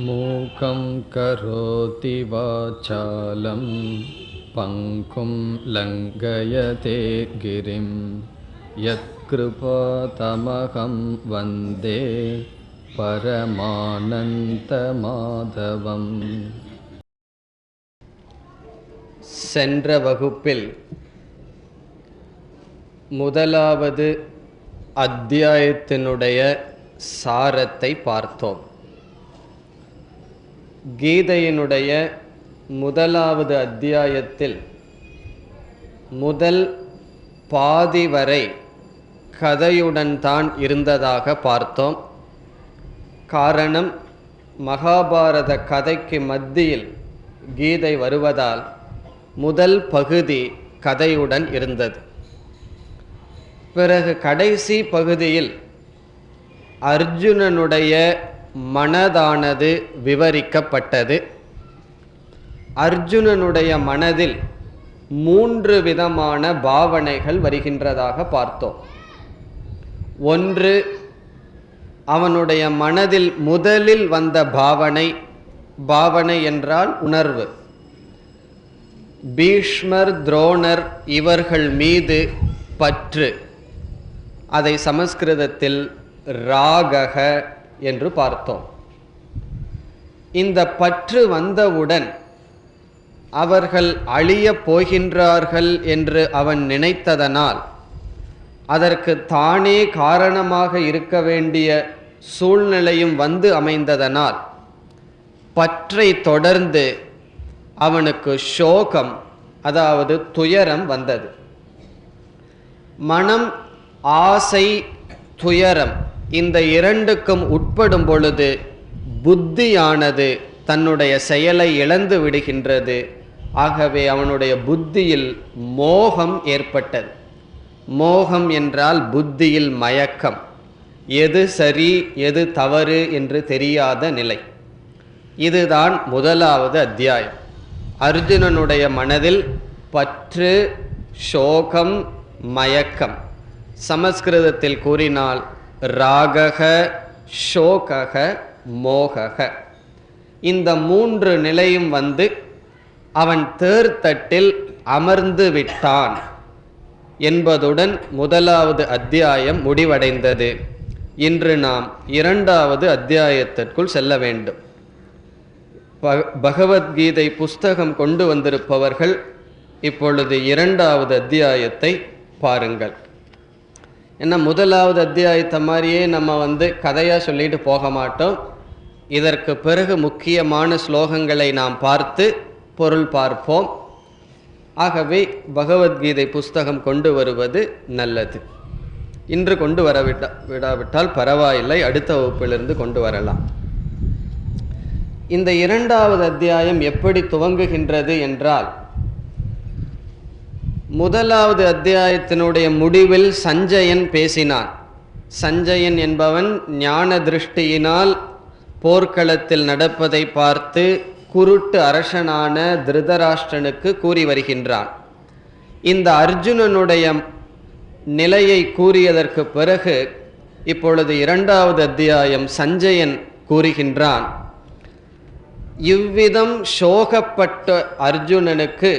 மூகம் கரோதி வாசாலம் பங்கும் லங்கயதே கிரிம் யத்கிருபாதமகம் வந்தே பரமானந்த மாதவம். சென்ற வகுப்பில் முதலாவது அத்தியாயத்தினுடைய சாரத்தை பார்த்தோம். கீதையினுடைய முதலாவது அத்தியாயத்தில் முதல் பாதி வரை கதையுடன் தான் இருந்ததாக பார்த்தோம். காரணம், மகாபாரத கதைக்கு மத்தியில் கீதை வருவதால் முதல் பகுதி கதையுடன் இருந்தது. பிறகு கடைசி பகுதியில் அர்ஜுனனுடைய மனதானது விவரிக்கப்பட்டது. அர்ஜுனனுடைய மனதில் 3 விதமான பாவனைகள் வருகின்றதாக பார்த்தோம். ஒன்று, அவனுடைய மனதில் முதலில் வந்த பாவனை என்றால் உணர்வு. பீஷ்மர், துரோணர் இவர்கள் மீது பற்று. அதை சமஸ்கிருதத்தில் ராகக என்று பார்த்தோம். இந்த பற்று வந்தவுடன் அவர்கள் அழியப் போகின்றார்கள் என்று அவன் நினைத்ததனால், அதற்கு தானே காரணமாக இருக்க வேண்டிய சூழ்நிலையும் வந்து அமைந்ததனால், பற்றை தொடர்ந்து அவனுக்கு சோகம், அதாவது துயரம் வந்தது. மனம், ஆசை, துயரம் இந்த இரண்டுக்கும் உட்படும் பொழுது புத்தியானது தன்னுடைய செயலை இழந்து விடுகின்றது. ஆகவே அவனுடைய புத்தியில் மோகம் ஏற்பட்டது. மோகம் என்றால் புத்தியில் மயக்கம், எது சரி எது தவறு என்று தெரியாத நிலை. இதுதான் முதலாவது அத்தியாயம். அர்ஜுனனுடைய மனதில் பற்று, சோகம், மயக்கம். சமஸ்கிருதத்தில் கூறினால் ராகக, சோகக, மோகக. இந்த 3 நிலையும் வந்து அவன் தேர்தட்டில் அமர்ந்து விட்டான் என்பதுடன் முதலாவது அத்தியாயம் முடிவடைந்தது. இன்று நாம் 2வது அத்தியாயத்திற்குள் செல்ல வேண்டும். பகவத்கீதை புஸ்தகம் கொண்டு வந்திருப்பவர்கள் இப்பொழுது 2வது அத்தியாயத்தை பாருங்கள். ஏன்னா முதலாவது அத்தியாயத்தை மாதிரியே நம்ம கதையாக சொல்லிட்டு போக மாட்டோம். இதற்கு பிறகு முக்கியமான ஸ்லோகங்களை நாம் பார்த்து பொருள் பார்ப்போம். ஆகவே பகவத்கீதை புஸ்தகம் கொண்டு வருவது நல்லது. இன்று கொண்டு விடாவிட்டால் பரவாயில்லை, அடுத்த வகுப்பிலிருந்து கொண்டு வரலாம். இந்த 2வது அத்தியாயம் எப்படி துவங்குகின்றது என்றால், முதலாவது அத்தியாயத்தினுடைய முடிவில் சஞ்சயன் பேசினான். சஞ்சயன் என்பவன் ஞான திருஷ்டியினால் போர்க்களத்தில் நடப்பதை பார்த்து குருட்டு அரசனான திருதராஷ்டிரனுக்கு கூறி வருகின்றான். இந்த அர்ஜுனனுடைய நிலையை கூறியதற்கு பிறகு இப்பொழுது 2வது அத்தியாயம் சஞ்சயன் கூறுகின்றான், இவ்விதம் சோகப்பட்ட அர்ஜுனனுக்கு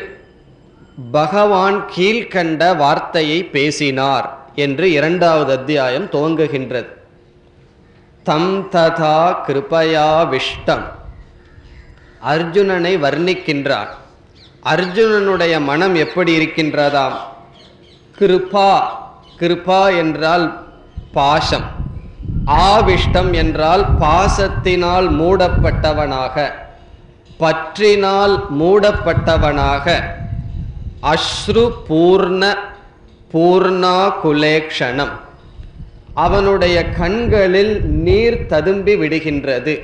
பகவான் கீழ்கண்ட வார்த்தையை பேசினார் என்று 2வது அத்தியாயம் துவங்குகின்றது. தம் ததா கிருபயா விஷ்டம். அர்ஜுனனை வர்ணிக்கின்றார். அர்ஜுனனுடைய மனம் எப்படி இருக்கின்றதாம்? கிருபா, கிருபா என்றால் பாசம், ஆவிஷ்டம் என்றால் பாசத்தினால் மூடப்பட்டவனாக, பற்றினால் மூடப்பட்டவனாக, அஸ்ரு பூர்ணா குலேக்ஷணம். அவனுடைய கண்களில் நீர் ததும்பி விடுகின்றது.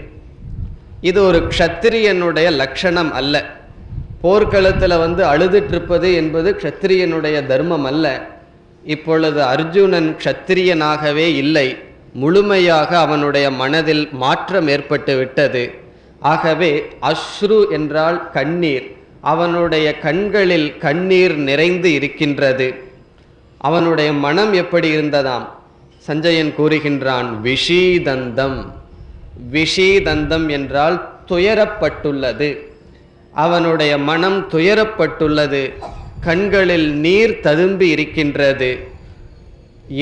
இது ஒரு க்ஷத்திரியனுடைய லட்சணம் அல்ல. போர்க்களத்தில் அழுதுட்டு இருப்பது என்பது க்ஷத்திரியனுடைய தர்மம் அல்ல. இப்பொழுது அர்ஜுனன் க்ஷத்திரியனாகவே இல்லை, முழுமையாக அவனுடைய மனதில் மாற்றம் ஏற்பட்டு விட்டது. ஆகவே அஸ்ரு என்றால் கண்ணீர். அவனுடைய கண்களில் கண்ணீர் நிறைந்து இருக்கின்றது. அவனுடைய மனம் எப்படி இருந்ததாம்? சஞ்சயன் கூறுகின்றான், விஷீதந்தம். விஷீதந்தம் என்றால் துயரப்பட்டுள்ளது, அவனுடைய மனம் துயரப்பட்டுள்ளது, கண்களில் நீர் ததும்பி இருக்கின்றது,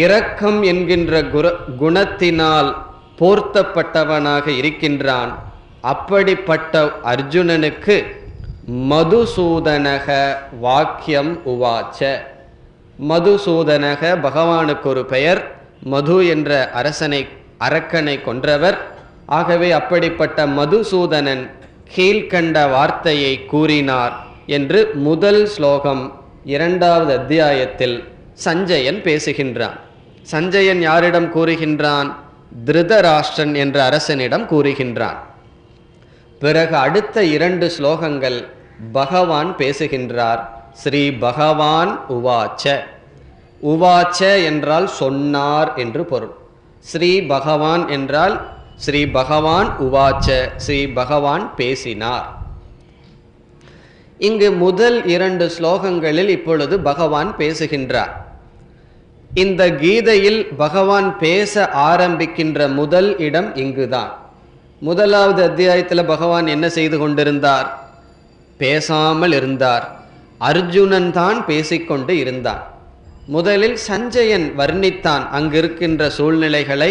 இரக்கம் என்கின்ற குணத்தினால் போர்த்தப்பட்டவனாக இருக்கின்றான். அப்படிப்பட்ட அர்ஜுனனுக்கு மதுசூதனக வாக்கியம் உவாச்ச. மதுசூதனக பகவானுக்கு ஒரு பெயர். மது என்ற அரக்கனை கொன்றவர். ஆகவே அப்படிப்பட்ட மதுசூதனன் கீழ்கண்ட வார்த்தையை கூறினார் என்று முதல் ஸ்லோகம் 2வது அத்தியாயத்தில் சஞ்சயன் பேசுகின்றான். சஞ்சயன் யாரிடம் கூறுகின்றான்? திருதராஷ்டிரன் என்ற அரசனிடம் கூறுகின்றான். பிறகு அடுத்த 2 ஸ்லோகங்கள் பகவான் பேசுகின்றார். ஸ்ரீ பகவான் உவாச்ச. உவாச்ச என்றால் சொன்னார் என்று பொருள். ஸ்ரீ பகவான் என்றால் ஸ்ரீ பகவான் உவாச்ச, ஸ்ரீ பகவான் பேசினார். இங்கு முதல் 2 ஸ்லோகங்களில் இப்பொழுது பகவான் பேசுகின்றார். இந்த கீதையில் பகவான் பேச ஆரம்பிக்கின்ற முதல் இடம் இங்குதான். 1வது அத்தியாயத்தில் பகவான் என்ன செய்து கொண்டிருந்தார்? பேசாமல் இருந்தார். அர்ஜுனன் தான் பேசிக்கொண்டு இருந்தான். முதலில் சஞ்சயன் வர்ணித்தான் அங்கிருக்கின்ற சூழ்நிலைகளை.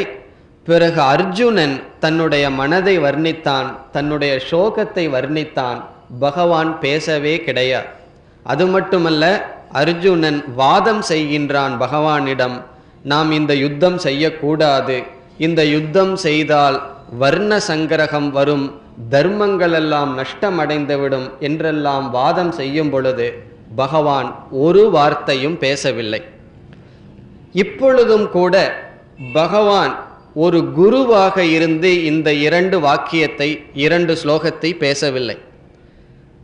பிறகு அர்ஜுனன் தன்னுடைய மனதை வர்ணித்தான், தன்னுடைய சோகத்தை வர்ணித்தான். பகவான் பேசவே கிடையாது. அது மட்டுமல்ல, அர்ஜுனன் வாதம் செய்கின்றான் பகவானிடம். நாம் இந்த யுத்தம் செய்யக்கூடாது, இந்த யுத்தம் செய்தால் வர்ண சங்கிரகம் வரும், தர்மங்களெல்லாம் நஷ்டமடைந்துவிடும் என்றெல்லாம் வாதம் செய்யும் பொழுது பகவான் ஒரு வார்த்தையும் பேசவில்லை. இப்பொழுதும் கூட பகவான் ஒரு குருவாக இருந்து இந்த 2 வாக்கியத்தை 2 ஸ்லோகத்தை பேசவில்லை.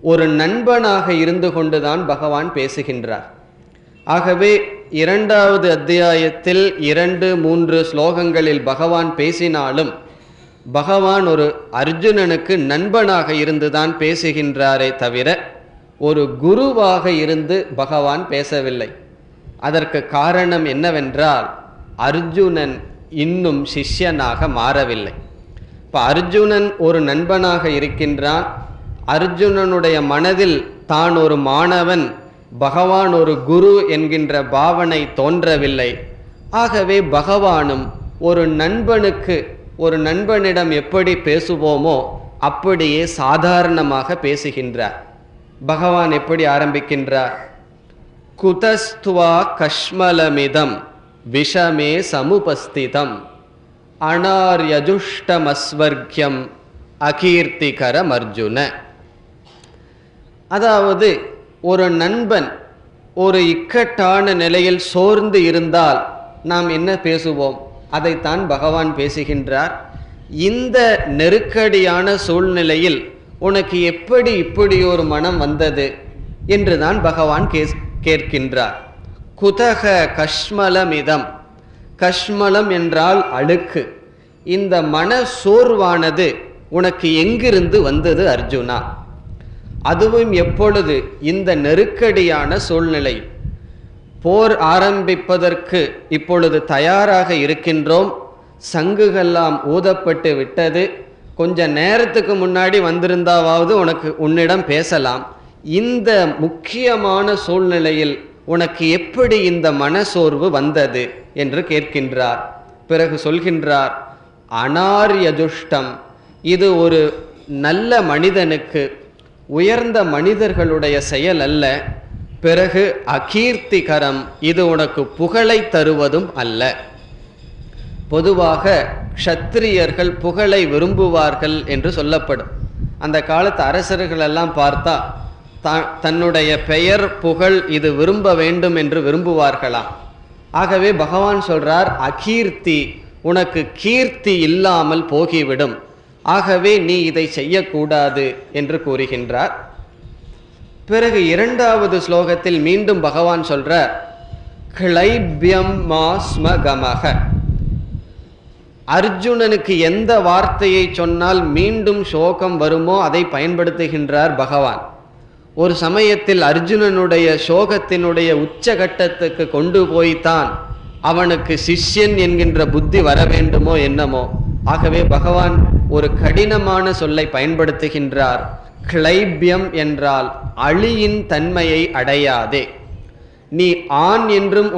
ஒரு நண்பனாக இருந்து கொண்டுதான் பகவான் பேசுகின்றார். ஆகவே 2வது அத்தியாயத்தில் 2-3 ஸ்லோகங்களில் பகவான் பேசினாலும் பகவான் ஒரு அர்ஜுனனுக்கு நண்பனாக இருந்துதான் பேசுகின்றாரே தவிர ஒரு குருவாக இருந்து பகவான் பேசவில்லை. அதற்கு காரணம் என்னவென்றால், அர்ஜுனன் இன்னும் சிஷ்யனாக மாறவில்லை. இப்போ அர்ஜுனன் ஒரு நண்பனாக இருக்கின்றான். அர்ஜுனனுடைய மனதில் தான் ஒரு மாணவன், பகவான் ஒரு குரு என்கின்ற பாவனை தோன்றவில்லை. ஆகவே பகவானும் ஒரு நண்பனிடம் எப்படி பேசுவோமோ அப்படியே சாதாரணமாக பேசுகின்றார். பகவான் எப்படி ஆரம்பிக்கின்றார்? குதஸ்துவா கஷ்மலமிதம் விஷமே சமுபஸ்திதம் அனார்யஜுஷ்டமஸ்வர்க்யம் அகீர்த்திகரம் அர்ஜுன. அதாவது ஒரு நண்பன் ஒரு இக்கட்டான நிலையில் சோர்ந்து இருந்தால் நாம் என்ன பேசுவோம்? அதைத்தான் பகவான் பேசுகின்றார். இந்த நெருக்கடியான சூழ்நிலையில் உனக்கு எப்படி இப்படி ஒரு மனம் வந்தது என்றுதான் பகவான் கேட்கின்றார். குதக கஷ்மலமிதம். கஷ்மலம் என்றால் அழுக்கு. இந்த மன சோர்வானது உனக்கு எங்கிருந்து வந்தது அர்ஜுனா? அதுவும் எப்பொழுது? இந்த நெருக்கடியான சூழ்நிலை. போர் ஆரம்பிப்பதற்கு இப்பொழுது தயாராக இருக்கின்றோம். சங்குகள்லாம் ஊதப்பட்டு விட்டது. கொஞ்ச நேரத்துக்கு முன்னாடி வந்திருந்தாவது உன்னிடம் பேசலாம். இந்த முக்கியமான சூழ்நிலையில் உனக்கு எப்படி இந்த மனசோர்வு வந்தது என்று கேட்கின்றார். பிறகு சொல்கின்றார், அனார்யஜுஷ்டம். இது ஒரு நல்ல மனிதனுக்கு, உயர்ந்த மனிதர்களுடைய செயல் அல்ல. பிறகு அகீர்த்திகரம், இது உனக்கு புகழை தருவதும் அல்ல. பொதுவாக க்ஷத்திரியர்கள் புகழை விரும்புவார்கள் என்று சொல்லப்படும். அந்த காலத்து அரசர்கள் எல்லாம் பார்த்தா தன்னுடைய பெயர் புகழ் இது விரும்ப வேண்டும் என்று விரும்புவார்களாம். ஆகவே பகவான் சொல்றார், அகீர்த்தி, உனக்கு கீர்த்தி இல்லாமல் போகிவிடும். ஆகவே நீ இதை செய்யக்கூடாது என்று கூறுகின்றார். பிறகு 2வது ஸ்லோகத்தில் மீண்டும் பகவான் சொல்றார், க்ளைப்யம் மாஸ்மகமக. அர்ஜுனனுக்கு எந்த வார்த்தையை சொன்னால் மீண்டும் சோகம் வருமோ அதை பயன்படுத்துகின்றார் பகவான். ஒரு சமயத்தில் அர்ஜுனனுடைய சோகத்தினுடைய உச்சகட்டத்துக்கு கொண்டு போய்த்தான் அவனுக்கு சிஷ்யன் என்கின்ற புத்தி வர வேண்டுமோ என்னமோ. ஆகவே பகவான் ஒரு கடினமான சொல்லை பயன்படுத்துகின்றார். கிளைபியம் என்றால் அழியின் தன்மையை அடையாதே. நீ ஆண் என்றும்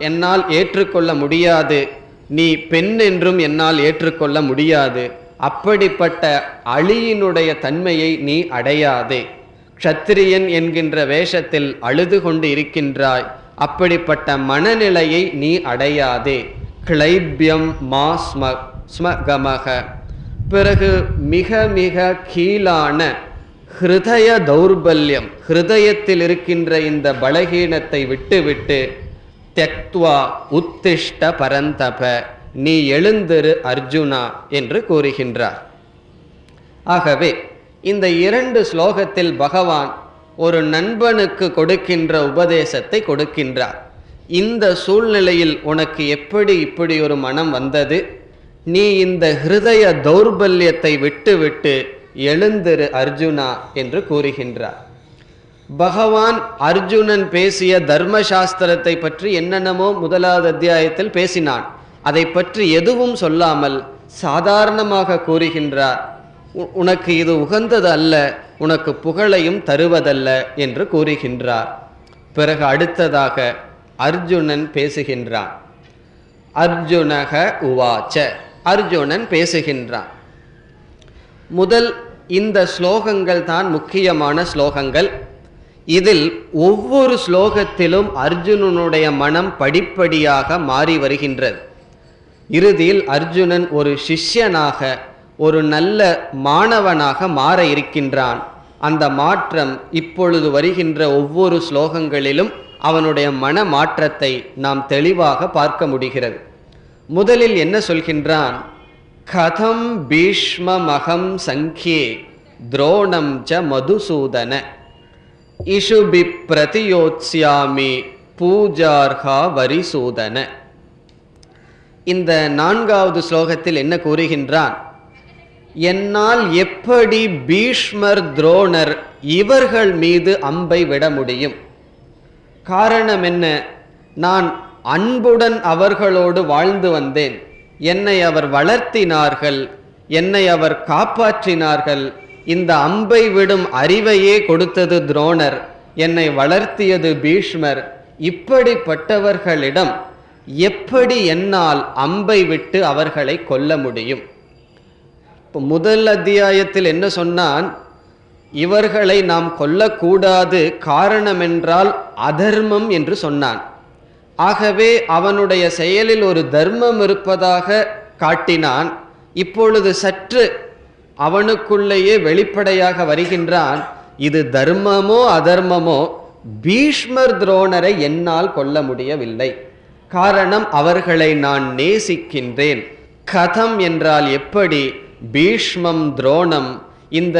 என்னால் ஏற்றுக்கொள்ள முடியாது, நீ பெண் என்றும் என்னால் ஏற்றுக்கொள்ள முடியாது. அப்படிப்பட்ட அழியினுடைய தன்மையை நீ அடையாதே. க்ஷத்திரியன் என்கின்ற வேஷத்தில் அழுது கொண்டு இருக்கின்றாய், அப்படிப்பட்ட மனநிலையை நீ அடையாதே. கிளைபியம் மா ஸ்மகமக. பிறகு மிக மிக கீழான ஹிருதய தௌர்பல்யம், ஹிருதயத்தில் இருக்கின்ற இந்த பலகீனத்தை விட்டுவிட்டு த்யக்த்வா உத்திஷ்ட பரந்தப, நீ எழுந்திரு அர்ஜுனா என்று கூறுகின்றார். ஆகவே இந்த 2 ஸ்லோகத்தில் பகவான் ஒரு நண்பனுக்கு கொடுக்கின்ற உபதேசத்தை கொடுக்கின்றார். இந்த சூழ்நிலையில் உனக்கு இப்படி ஒரு மனம் வந்தது, நீ இந்த ஹிருதய தௌர்பல்யத்தை விட்டுவிட்டு எழுந்திரு அர்ஜுனா என்று கூறுகின்றார். பகவான் அர்ஜுனன் பேசிய தர்மசாஸ்திரத்தை பற்றி என்னென்னமோ முதலாவது அத்தியாயத்தில் பேசினான். அதை பற்றி எதுவும் சொல்லாமல் சாதாரணமாக கூறுகின்றார், உனக்கு இது உகந்தது அல்ல, உனக்கு புகழையும் தருவதல்ல என்று கூறுகின்றார். பிறகு அடுத்ததாக அர்ஜுனன் பேசுகின்றான். அர்ஜுனக உவாச்ச, அர்ஜுனன் பேசுகின்றான். முதல் இந்த ஸ்லோகங்கள் தான் முக்கியமான ஸ்லோகங்கள். இதில் ஒவ்வொரு ஸ்லோகத்திலும் அர்ஜுனனுடைய மனம் படிப்படியாக மாறி வருகின்றது. இறுதியில் அர்ஜுனன் ஒரு சிஷ்யனாக, ஒரு நல்ல மாணவனாக மாற இருக்கின்றான். அந்த மாற்றம் இப்பொழுது வருகின்ற ஒவ்வொரு ஸ்லோகங்களிலும் அவனுடைய மன மாற்றத்தை நாம் தெளிவாக பார்க்க முடிகிறது. முதலில் என்ன சொல்கின்றான்? கதம் பீஷ்மமகம் சங்கே துரோணம் ச மதுசூதன இஷுபி பிரதியோத்ஸ்யாமி பூஜார்ஹா வரிசூதன. இந்த 4வது ஸ்லோகத்தில் என்ன கூறுகின்றான்? என்னால் எப்படி பீஷ்மர் துரோணர் இவர்கள் மீது அம்பை விட முடியும்? காரணம் என்ன? நான் அன்புடன் அவர்களோடு வாழ்ந்து வந்தேன். என்னை அவர் வளர்த்தினார்கள், என்னை அவர் காப்பாற்றினார்கள். இந்த அம்பை விடும் அறிவையே கொடுத்தது துரோணர், என்னை வளர்த்தியது பீஷ்மர். இப்படிப்பட்டவர்களிடம் எப்படி என்னால் அம்பை விட்டு அவர்களை கொல்ல முடியும்? இப்போ முதல் அத்தியாயத்தில் என்ன சொன்னான்? இவர்களை நாம் கொல்லக்கூடாது, காரணம் என்றால் அதர்மம் என்று சொன்னான். ஆகவே அவனுடைய செயலில் ஒரு தர்மம் இருப்பதாக காட்டினான். இப்பொழுது சற்று அவனுக்குள்ளேயே வெளிப்படையாக வருகின்றான், இது தர்மமோ அதர்மமோ, பீஷ்மர் துரோணரை என்னால் கொல்ல முடியவில்லை. காரணம், அவர்களை நான் நேசிக்கின்றேன். கதம் என்றால் எப்படி, பீஷ்மம் துரோணம், இந்த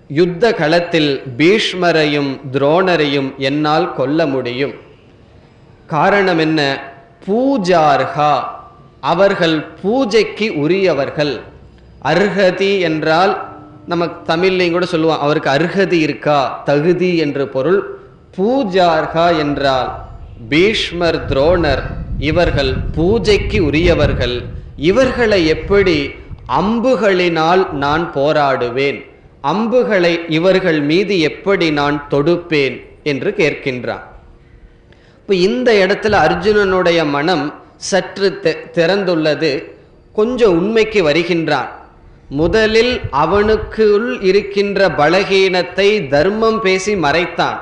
யுத்த களத்தில் பீஷ்மரையும் துரோணரையும் என்னால் கொல்ல முடியும். காரணம் என்ன? பூஜார்ஹா, அவர்கள் பூஜைக்கு உரியவர்கள். அர்ஹதி என்றால் நமக்கு தமிழ்லையும் கூட சொல்லுவான், அவருக்கு அர்ஹதி இருக்கா, தகுதி என்று பொருள். பூஜார்ஹா என்றால் பீஷ்மர் துரோணர் இவர்கள் பூஜைக்கு உரியவர்கள். இவர்களை எப்படி அம்புகளினால் நான் போராடுவேன், அம்புகளை இவர்கள் மீது எப்படி நான் தொடுப்பேன் என்று கேட்கின்றான். இப்போ இந்த இடத்துல அர்ஜுனனுடைய மனம் சற்று திறந்துள்ளது, கொஞ்சம் உண்மைக்கு வருகின்றான். முதலில் அவனுக்குள் இருக்கின்ற பலகீனத்தை தர்மம் பேசி மறைத்தான்.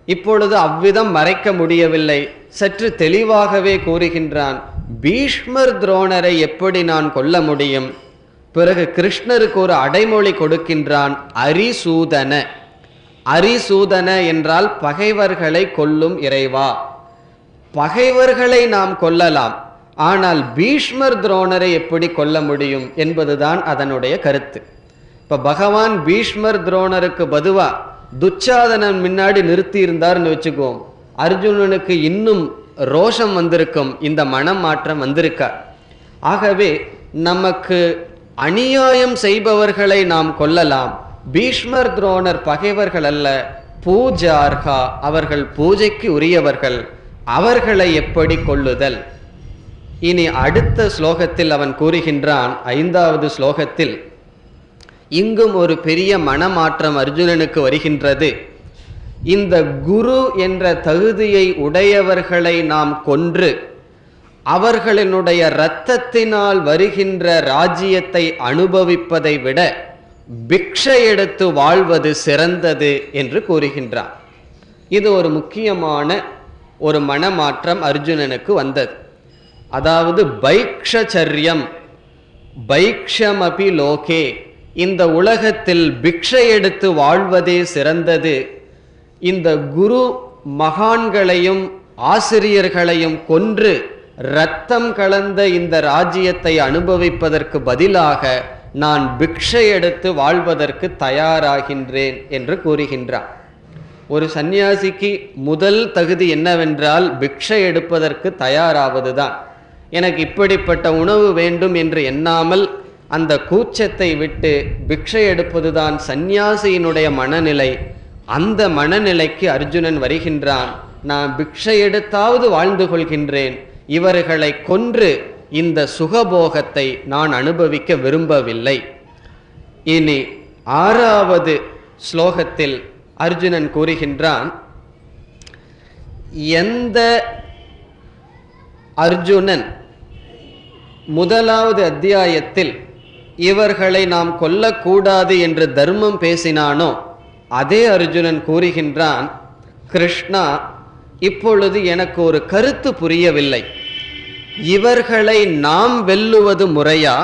இப்பொழுது அவ்விதம் மறைக்க முடியவில்லை, சற்று தெளிவாகவே கூறுகின்றான், பீஷ்மர் துரோணரை எப்படி நான் கொல்ல முடியும்? பிறகு கிருஷ்ணருக்கு ஒரு அடைமொழி கொடுக்கின்றான், அரிசூதன. அரிசூதன என்றால் பகைவர்களை கொல்லும் இறைவா. பகைவர்களை நாம் கொல்லலாம், ஆனால் பீஷ்மர் துரோணரை எப்படி கொல்ல முடியும் என்பதுதான் அதனுடைய கருத்து. இப்ப பகவான் பீஷ்மர் துரோணருக்கு பதுவா துச்சாதனன் முன்னாடி நிறுத்தி இருந்தார்னு வச்சுக்குவோம், அர்ஜுனனுக்கு இன்னும் ரோஷம் வந்திருக்கும், இந்த மனம் மாற்றம் வந்திருக்கா. ஆகவே நமக்கு அநியாயம் செய்பவர்களை நாம் கொல்லலாம், பீஷ்மர் துரோணர் பகைவர்கள் அல்ல, பூஜார்ஹா, அவர்கள் பூஜைக்கு உரியவர்கள், அவர்களை எப்படி கொல்லுதல்? இனி அடுத்த ஸ்லோகத்தில் அவன் கூறுகின்றான், 5வது ஸ்லோகத்தில், இங்கும் ஒரு பெரிய மனமாற்றம் அர்ஜுனனுக்கு வருகின்றது. இந்த குரு என்ற தகுதியை உடையவர்களை நாம் கொன்று அவர்களினுடைய இரத்தத்தினால் வருகின்ற ராஜ்யத்தை அனுபவிப்பதை விட பிக்ஷை எடுத்து வாழ்வது சிறந்தது என்று கூறுகின்றான். இது ஒரு முக்கியமான ஒரு மனமாற்றம் அர்ஜுனனுக்கு வந்தது. அதாவது பைக்ஷச்சரியம், பைக்ஷமபி லோகே, இந்த உலகத்தில் பிக்ஷை எடுத்து வாழ்வதே சிறந்தது. இந்த குரு மகான்களையும் ஆசிரியர்களையும் கொன்று இரத்தம் கலந்த இந்த ராஜ்யத்தை அனுபவிப்பதற்கு பதிலாக நான் பிக்ஷை எடுத்து வாழ்வதற்கு தயாராகின்றேன் என்று கூறுகின்றான். ஒரு சந்நியாசிக்கு முதல் தகுதி என்னவென்றால் பிக்ஷை எடுப்பதற்கு தயாராவதுதான். எனக்கு இப்படிப்பட்ட உணவு வேண்டும் என்று எண்ணாமல் அந்த கூச்சத்தை விட்டு பிக்ஷை எடுப்பதுதான் சந்நியாசியினுடைய மனநிலை. அந்த மனநிலைக்கு அர்ஜுனன் வருகின்றான். நான் பிக்ஷை எடுத்தாவது வாழ்ந்து கொள்கின்றேன், இவர்களை கொன்று இந்த சுகபோகத்தை நான் அனுபவிக்க விரும்பவில்லை. இனி 6வது ஸ்லோகத்தில் அர்ஜுனன் கூறுகின்றான், எந்த அர்ஜுனன் 1வது அத்தியாயத்தில் இவர்களை நாம் கொல்லக்கூடாது என்று தர்மம் பேசினானோ அதே அர்ஜுனன் கூறுகின்றான், கிருஷ்ணா, இப்பொழுது எனக்கு ஒரு கருத்து புரியவில்லை. இவர்களை நாம் வெல்லுவது முறையா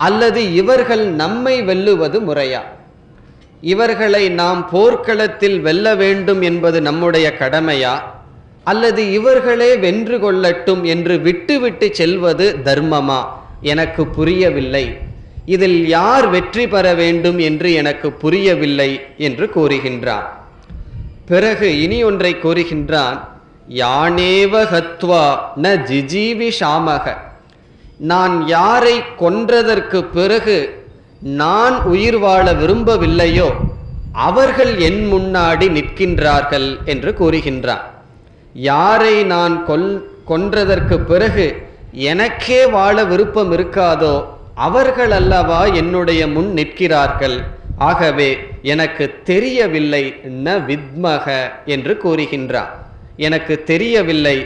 அல்லது இவர்கள் நம்மை வெல்லுவது முறையா? இவர்களை நாம் போர்க்களத்தில் வெல்ல வேண்டும் என்பது நம்முடைய கடமையா அல்லது இவர்களே வென்று கொள்ளட்டும் என்று விட்டு செல்வது தர்மமா? எனக்கு புரியவில்லை. இதில் யார் வெற்றி பெற வேண்டும் என்று எனக்கு புரியவில்லை என்று கூறுகின்றான். பிறகு இனி ஒன்றை கூறுகின்றான், யானேவ ஹத்வா ந ஜிஜீவிஷாமக, நான் யாரை கொன்றதற்கு பிறகு நான் உயிர் வாழ விரும்பவில்லையோ அவர்கள் என் முன்னாடி நிற்கின்றார்கள் என்று கூறுகின்றான். யாரை நான் கொன்றதற்கு பிறகு எனக்கே வாழ விருப்பம் இருக்காதோ அவர்கள் அல்லவா என்னுடைய முன் நிற்கிறார்கள். ஆகவே எனக்கு தெரியவில்லை, ந வித்மக என்று கூறுகின்றான். எனக்கு தெரியவில்லை,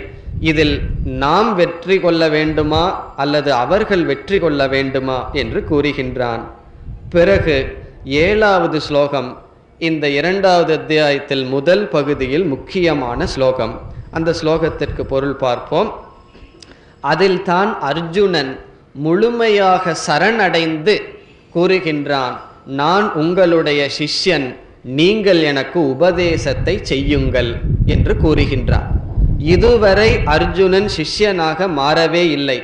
இதில் நாம் வெற்றி கொள்ள வேண்டுமா அல்லது அவர்கள் வெற்றி கொள்ள வேண்டுமா என்று கூறுகின்றான். பிறகு 7வது ஸ்லோகம் இந்த 2வது அத்தியாயத்தில் முதல் பகுதியில் முக்கியமான ஸ்லோகம். அந்த ஸ்லோகத்திற்கு பொருள் பார்ப்போம். அதில் தான் அர்ஜுனன் முழுமையாக சரணடைந்து கூறுகின்றான், நான் உங்களுடைய சிஷ்யன், நீங்கள் எனக்கு உபதேசத்தை செய்யுங்கள் என்று கூறுகின்றான். இதுவரை அர்ஜுனன் சிஷ்யனாக மாறவே இல்லை,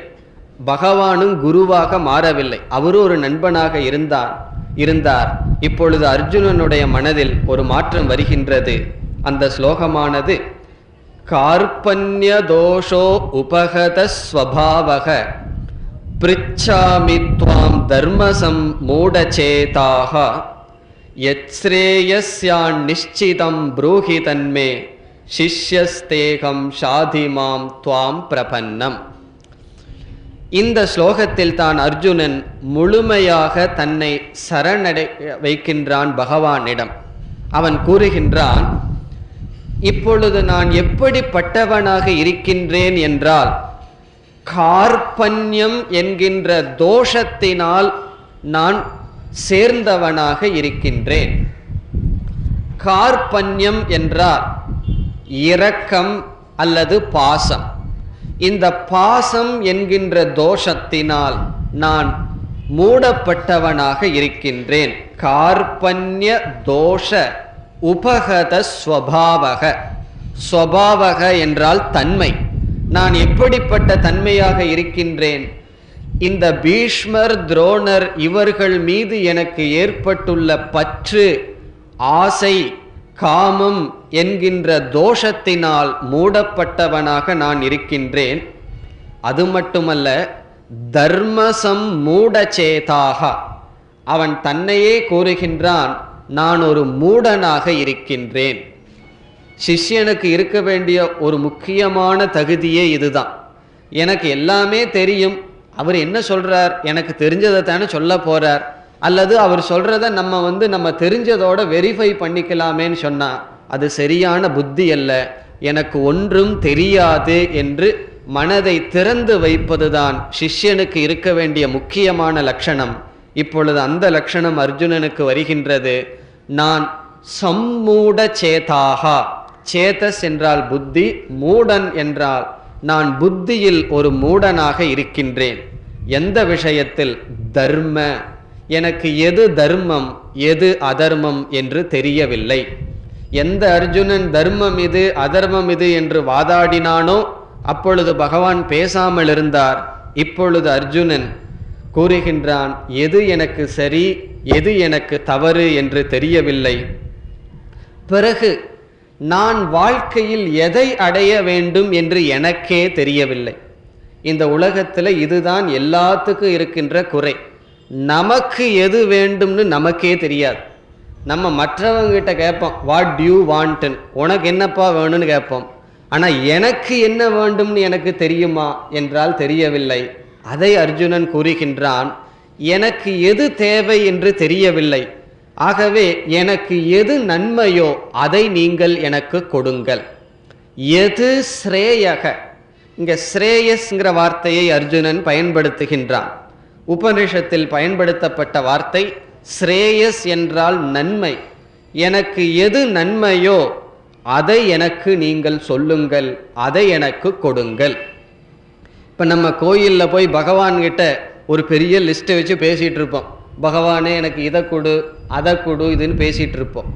பகவானும் குருவாக மாறவில்லை. அவரும் ஒரு நண்பனாக இருந்தார். இப்பொழுது அர்ஜுனனுடைய மனதில் ஒரு மாற்றம் வருகின்றது. அந்த ஸ்லோகமானது, கார்பண்ய தோஷோ உபகத ஸ்வபாவக பிருச்சாமி த்வாம் தர்மசம் மூடசேதாக யத்ஸ்ரேயஸ்யான் நிஷ்சிதம் ப்ரூஹி தன்மே சிஷ்யஸ்தேகம் ஷாதிமாம் த்வாம் பிரபன்னம். இந்த ஸ்லோகத்தில் தான் அர்ஜுனன் முழுமையாக தன்னை சரணடை வைக்கின்றான் பகவானிடம். அவன் கூறுகின்றான், இப்பொழுது நான் எப்படிப்பட்டவனாக இருக்கின்றேன் என்றால், கார்பண்யம் என்கின்ற தோஷத்தினால் நான் சேர்ந்தவனாக இருக்கின்றேன். கார்பண்யம் என்றால் இரக்கம் அல்லது பாசம். இந்த பாசம் என்கின்ற தோஷத்தினால் நான் மூடப்பட்டவனாக இருக்கின்றேன். கார்பண்ய தோஷ உபகத ஸ்வபாவக. ஸ்வபாவக என்றால் தன்மை. நான் எப்படிப்பட்ட தன்மையாக இருக்கின்றேன்? இந்த பீஷ்மர், துரோணர் இவர்கள் மீது எனக்கு ஏற்பட்டுள்ள பற்று, ஆசை, காமம் என்கின்ற தோஷத்தினால் மூடப்பட்டவனாக நான் இருக்கின்றேன். அது மட்டுமல்ல, தர்மசம் மூடச்சேதாக, அவன் தன்னையே கூறுகின்றான், நான் ஒரு மூடனாக இருக்கின்றேன். சிஷ்யனுக்கு இருக்க வேண்டிய ஒரு முக்கியமான தகுதியே இதுதான். எனக்கு எல்லாமே தெரியும், அவர் என்ன சொல்றார், எனக்கு தெரிஞ்சதை தானே சொல்ல போறார், அல்லது அவர் சொல்றத நம்ம தெரிஞ்சதோட வெரிஃபை பண்ணிக்கலாமேன்னு சொன்னா அது சரியான புத்தி அல்ல. எனக்கு ஒன்றும் தெரியாது என்று மனதை திறந்து வைப்பதுதான் சிஷ்யனுக்கு இருக்க வேண்டிய முக்கியமான லட்சணம். இப்பொழுது அந்த லட்சணம் அர்ஜுனனுக்கு வருகின்றது. நான் சம்மூட சேதாகா, சேதஸ் என்றால் புத்தி, மூடன் என்றால் நான் புத்தியில் ஒரு மூடனாக இருக்கின்றேன். எந்த விஷயத்தில்? தர்ம, எனக்கு எது தர்மம் எது அதர்மம் என்று தெரியவில்லை. எந்த அர்ஜுனன் தர்மம் இது அதர்மம் இது என்று வாதாடினானோ அப்பொழுது பகவான் பேசாமல் இருந்தார். இப்பொழுது அர்ஜுனன் கூறுகின்றான், எது எனக்கு சரி எது எனக்கு தவறு என்று தெரியவில்லை. பிறகு நான் வாழ்க்கையில் எதை அடைய வேண்டும் என்று எனக்கே தெரியவில்லை. இந்த உலகத்தில் இதுதான் எல்லாத்துக்கும் இருக்கின்ற குறை. நமக்கு எது வேண்டும்னு நமக்கே தெரியாது. நம்ம மற்றவங்கிட்ட கேட்போம், வாட் டு யூ வாண்ட்னு, உனக்கு என்னப்பா வேணும்னு கேட்போம். ஆனால் எனக்கு என்ன வேண்டும்னு எனக்கு தெரியுமா என்றால் தெரியவில்லை. அதை அர்ஜுனன் கூறுகின்றான், எனக்கு எது தேவை என்று தெரியவில்லை. ஆகவே எனக்கு எது நன்மையோ அதை நீங்கள் எனக்கு கொடுங்கள். எது ஸ்ரேயக, இங்க ஸ்ரேயஸ்ங்கிற வார்த்தையை அர்ஜுனன் பயன்படுத்துகின்றான். உபனிஷத்தில் பயன்படுத்தப்பட்ட வார்த்தை ஸ்ரேயஸ் என்றால் நன்மை. எனக்கு எது நன்மையோ அதை எனக்கு நீங்கள் சொல்லுங்கள், அதை எனக்கு கொடுங்கள். இப்போ நம்ம கோயிலில் போய் பகவான்கிட்ட ஒரு பெரிய லிஸ்ட்டை வச்சு பேசிகிட்டு இருப்போம். பகவானே எனக்கு இதை கொடு அதை கொடு இதுன்னு பேசிகிட்டு இருப்போம்.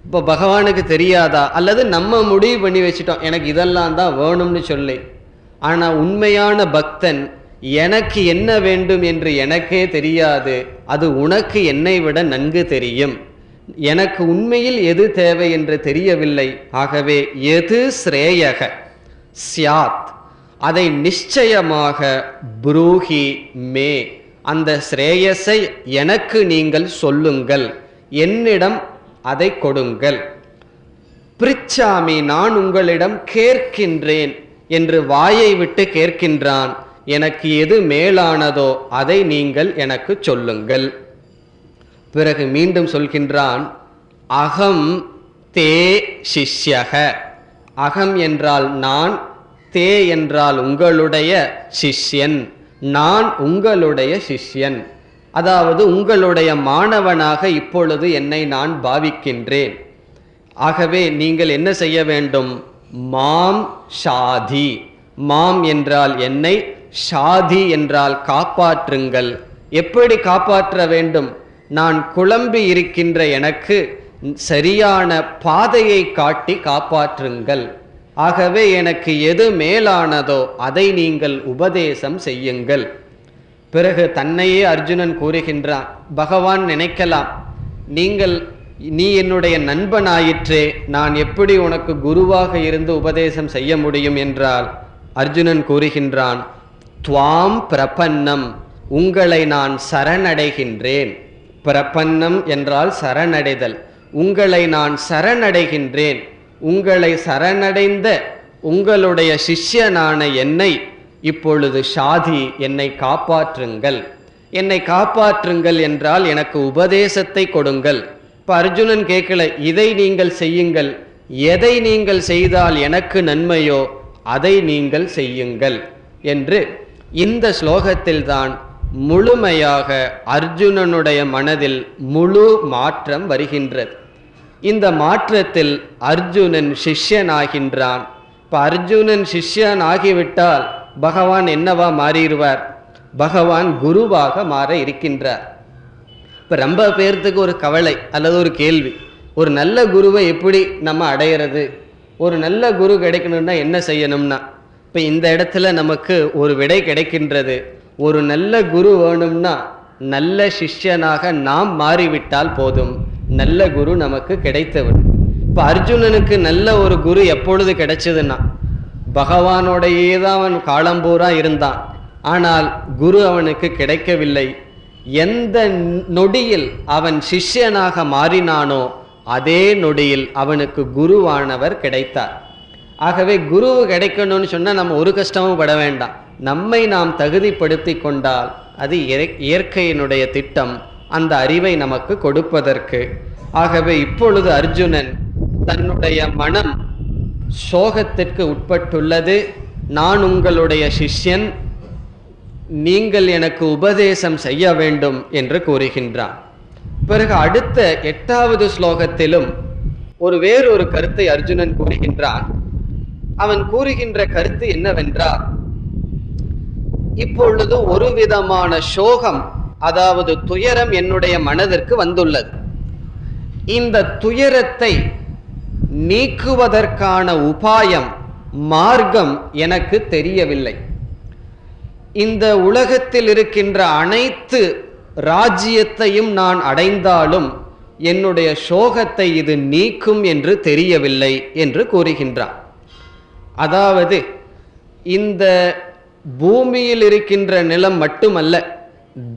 இப்போ பகவானுக்கு தெரியாதா? அல்லது நம்ம முடிவு பண்ணி வச்சுட்டோம் எனக்கு இதெல்லாம் தான் வேணும்னு சொல்லி. ஆனால் உண்மையான பக்தன், எனக்கு என்ன வேண்டும் என்று எனக்கே தெரியாது, அது உனக்கு என்னை விட நன்கு தெரியும். எனக்கு உண்மையில் எது தேவை என்று தெரியவில்லை. ஆகவே எது ஸ்ரேயக ஸ்யாத், அதை நிச்சயமாக புரூஹி மே, அந்த ஸ்ரேயஸை எனக்கு நீங்கள் சொல்லுங்கள், என்னிடம் அதை கொடுங்கள். பிரிச்சாமி, நான் உங்களிடம் கேட்கின்றேன் என்று வாயை விட்டு கேட்கின்றான். எனக்கு எது மேலானதோ அதை நீங்கள் எனக்கு சொல்லுங்கள். பிறகு மீண்டும் சொல்கின்றான், அகம் தே சிஷ்யக. அகம் என்றால் நான், தே என்றால் உங்களுடைய சிஷ்யன், நான் உங்களுடைய சிஷ்யன். அதாவது உங்களுடைய மாணவனாக இப்பொழுது என்னை நான் பாவிக்கின்றேன். ஆகவே நீங்கள் என்ன செய்ய வேண்டும்? மாம் ஷாதி, மாம் என்றால் என்னை, ஷாதி என்றால் காப்பாற்றுங்கள். எப்படி காப்பாற்ற வேண்டும்? நான் குழம்பி இருக்கின்ற எனக்கு சரியான பாதையை காட்டி காப்பாற்றுங்கள். ஆகவே எனக்கு எது மேலானதோ அதை நீங்கள் உபதேசம் செய்யுங்கள். பிறகு தன்னையே அர்ஜுனன் கூறுகின்றான். பகவான் நினைக்கலாம், நீ என்னுடைய நண்பனாயிற்றே, நான் எப்படி உனக்கு குருவாக இருந்து உபதேசம் செய்ய முடியும் என்றால் அர்ஜுனன் கூறுகின்றான், துவாம் பிரபன்னம், உங்களை நான் சரணடைகின்றேன். பிரபன்னம் என்றால் சரணடைதல். உங்களை நான் சரணடைகின்றேன். உங்களை சரணடைந்த உங்களுடைய சிஷ்யனான என்னை இப்பொழுது ஷாதி, என்னை காப்பாற்றுங்கள். என்னை காப்பாற்றுங்கள் என்றால் எனக்கு உபதேசத்தை கொடுங்கள். இப்போ அர்ஜுனன் கேட்கல, இதை நீங்கள் செய்யுங்கள், எதை நீங்கள் செய்தால் எனக்கு நன்மையோ அதை நீங்கள் செய்யுங்கள் என்று இந்த ஸ்லோகத்தில் தான் முழுமையாக அர்ஜுனனுடைய மனதில் முழு மாற்றம் வருகின்றது. இந்த மாற்றத்தில் அர்ஜுனன் சிஷ்யனாகின்றான். இப்போ அர்ஜுனன் சிஷ்யன் ஆகிவிட்டால் பகவான் என்னவா மாறிடுவார்? பகவான் குருவாக மாற இருக்கின்றார். இப்போ ரொம்ப பேர்த்துக்கு ஒரு கவலை அல்லது ஒரு கேள்வி, ஒரு நல்ல குருவை எப்படி நம்ம அடையிறது? ஒரு நல்ல குரு கிடைக்கணும்னா என்ன செய்யணும்னா, இப்போ இந்த இடத்துல நமக்கு ஒரு விடை கிடைக்கின்றது. ஒரு நல்ல குரு வேணும்னா நல்ல சிஷ்யனாக நாம் மாறிவிட்டால் போதும், நல்ல குரு நமக்கு கிடைத்துவிடும். இப்போ அர்ஜுனனுக்கு நல்ல ஒரு குரு எப்பொழுது கிடைச்சதுன்னா, பகவானோடையே தான் அவன் காலம்பூரா இருந்தான். ஆனால் குரு அவனுக்கு கிடைக்கவில்லை. எந்த நொடியில் அவன் சிஷ்யனாக மாறினானோ அதே நொடியில் அவனுக்கு குருவானவர் கிடைத்தார். ஆகவே குரு கிடைக்கணும்னு சொன்னால் நம்ம ஒரு கஷ்டமும் பட வேண்டாம். நம்மை நாம் தகுதிப்படுத்தி கொண்டால் அது இயற்கையினுடைய திட்டம், அந்த அறிவை நமக்கு கொடுப்பதற்கு. ஆகவே இப்பொழுது அர்ஜுனன் தன்னுடைய மனம் சோகத்திற்கு உட்பட்டுள்ளது. நான் உங்களுடைய சிஷ்யன், நீங்கள் எனக்கு உபதேசம் செய்ய வேண்டும் என்று கூறுகின்றான். பிறகு அடுத்த 8வது ஸ்லோகத்திலும் வேறொரு கருத்தை அர்ஜுனன் கூறுகின்றான். அவன் கூறுகின்ற கருத்து என்னவென்றால், இப்பொழுது ஒரு விதமான சோகம், அதாவது துயரம் என்னுடைய மனதிற்கு வந்துள்ளது. இந்த துயரத்தை நீக்குவதற்கான உபாயம், மார்க்கம் எனக்கு தெரியவில்லை. இந்த உலகத்தில் இருக்கின்ற அனைத்து ராஜ்யத்தையும் நான் அடைந்தாலும் என்னுடைய சோகத்தை இது நீக்கும் என்று தெரியவில்லை என்று கூறுகின்றான். அதாவது இந்த பூமியில் இருக்கின்ற நிலம் மட்டுமல்ல,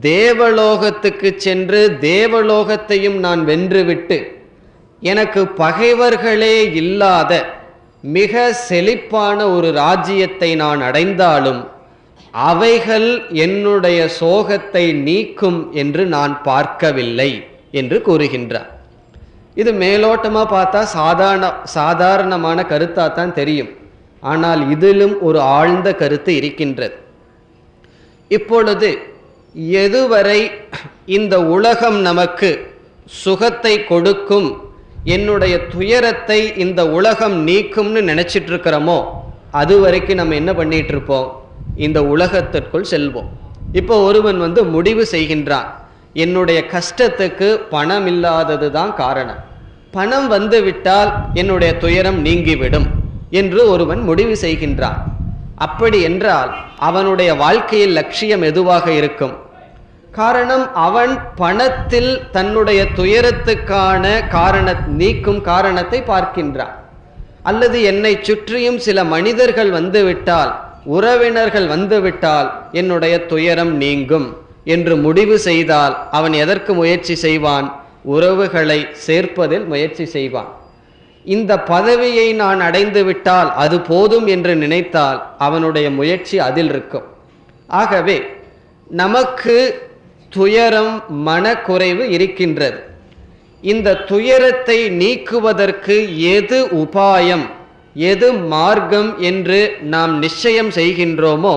தேவலோகத்துக்கு சென்று தேவலோகத்தையும் நான் வென்றுவிட்டு எனக்கு பகைவர்களே இல்லாத மிக செழிப்பான ஒரு ராஜ்யத்தை நான் அடைந்தாலும் அவைகள் என்னுடைய சோகத்தை நீக்கும் என்று நான் பார்க்கவில்லை என்று கூறுகின்றார். இது மேலோட்டமா பார்த்தா சாதாரணமான கருத்தாத்தான் தெரியும். ஆனால் இதிலும் ஒரு ஆழ்ந்த கருத்து இருக்கின்றது. இப்பொழுது எதுவரை இந்த உலகம் நமக்கு சுகத்தை கொடுக்கும், என்னுடைய துயரத்தை இந்த உலகம் நீக்கும்னு நினைச்சிட்டு இருக்கிறோமோ, அது வரைக்கும் நம்ம என்ன பண்ணிட்டு இருப்போம்? இந்த உலகத்திற்குள் செல்வோம். இப்போ ஒருவன் முடிவு செய்கின்றான், என்னுடைய கஷ்டத்துக்கு பணம் இல்லாதது தான் காரணம், பணம் வந்து விட்டால் என்னுடைய துயரம் நீங்கிவிடும் என்று ஒருவன் முடிவு செய்கின்றான். அப்படி என்றால் அவனுடைய வாழ்க்கையில் லட்சியம் எதுவாக இருக்கும்? காரணம், அவன் பணத்தில் தன்னுடைய துயரத்துக்கான நீக்கும் காரணத்தை பார்க்கின்றான். அல்லது என்னை சுற்றியும் சில மனிதர்கள் வந்துவிட்டால், உறவினர்கள் வந்துவிட்டால் என்னுடைய துயரம் நீங்கும் என்று முடிவு செய்தால் அவன் எதற்கு முயற்சி செய்வான்? உறவுகளை சேர்ப்பதில் முயற்சி செய்வான். இந்த பதவியை நான் அடைந்து விட்டால் அது போதும் என்று நினைத்தால் அவனுடைய முயற்சி அதில் இருக்கும். ஆகவே நமக்கு துயரம், மனக்குறைவு இருக்கின்றது. இந்த துயரத்தை நீக்குவதற்கு எது உபாயம், எது மார்க்கம் என்று நாம் நிச்சயம் செய்கின்றோமோ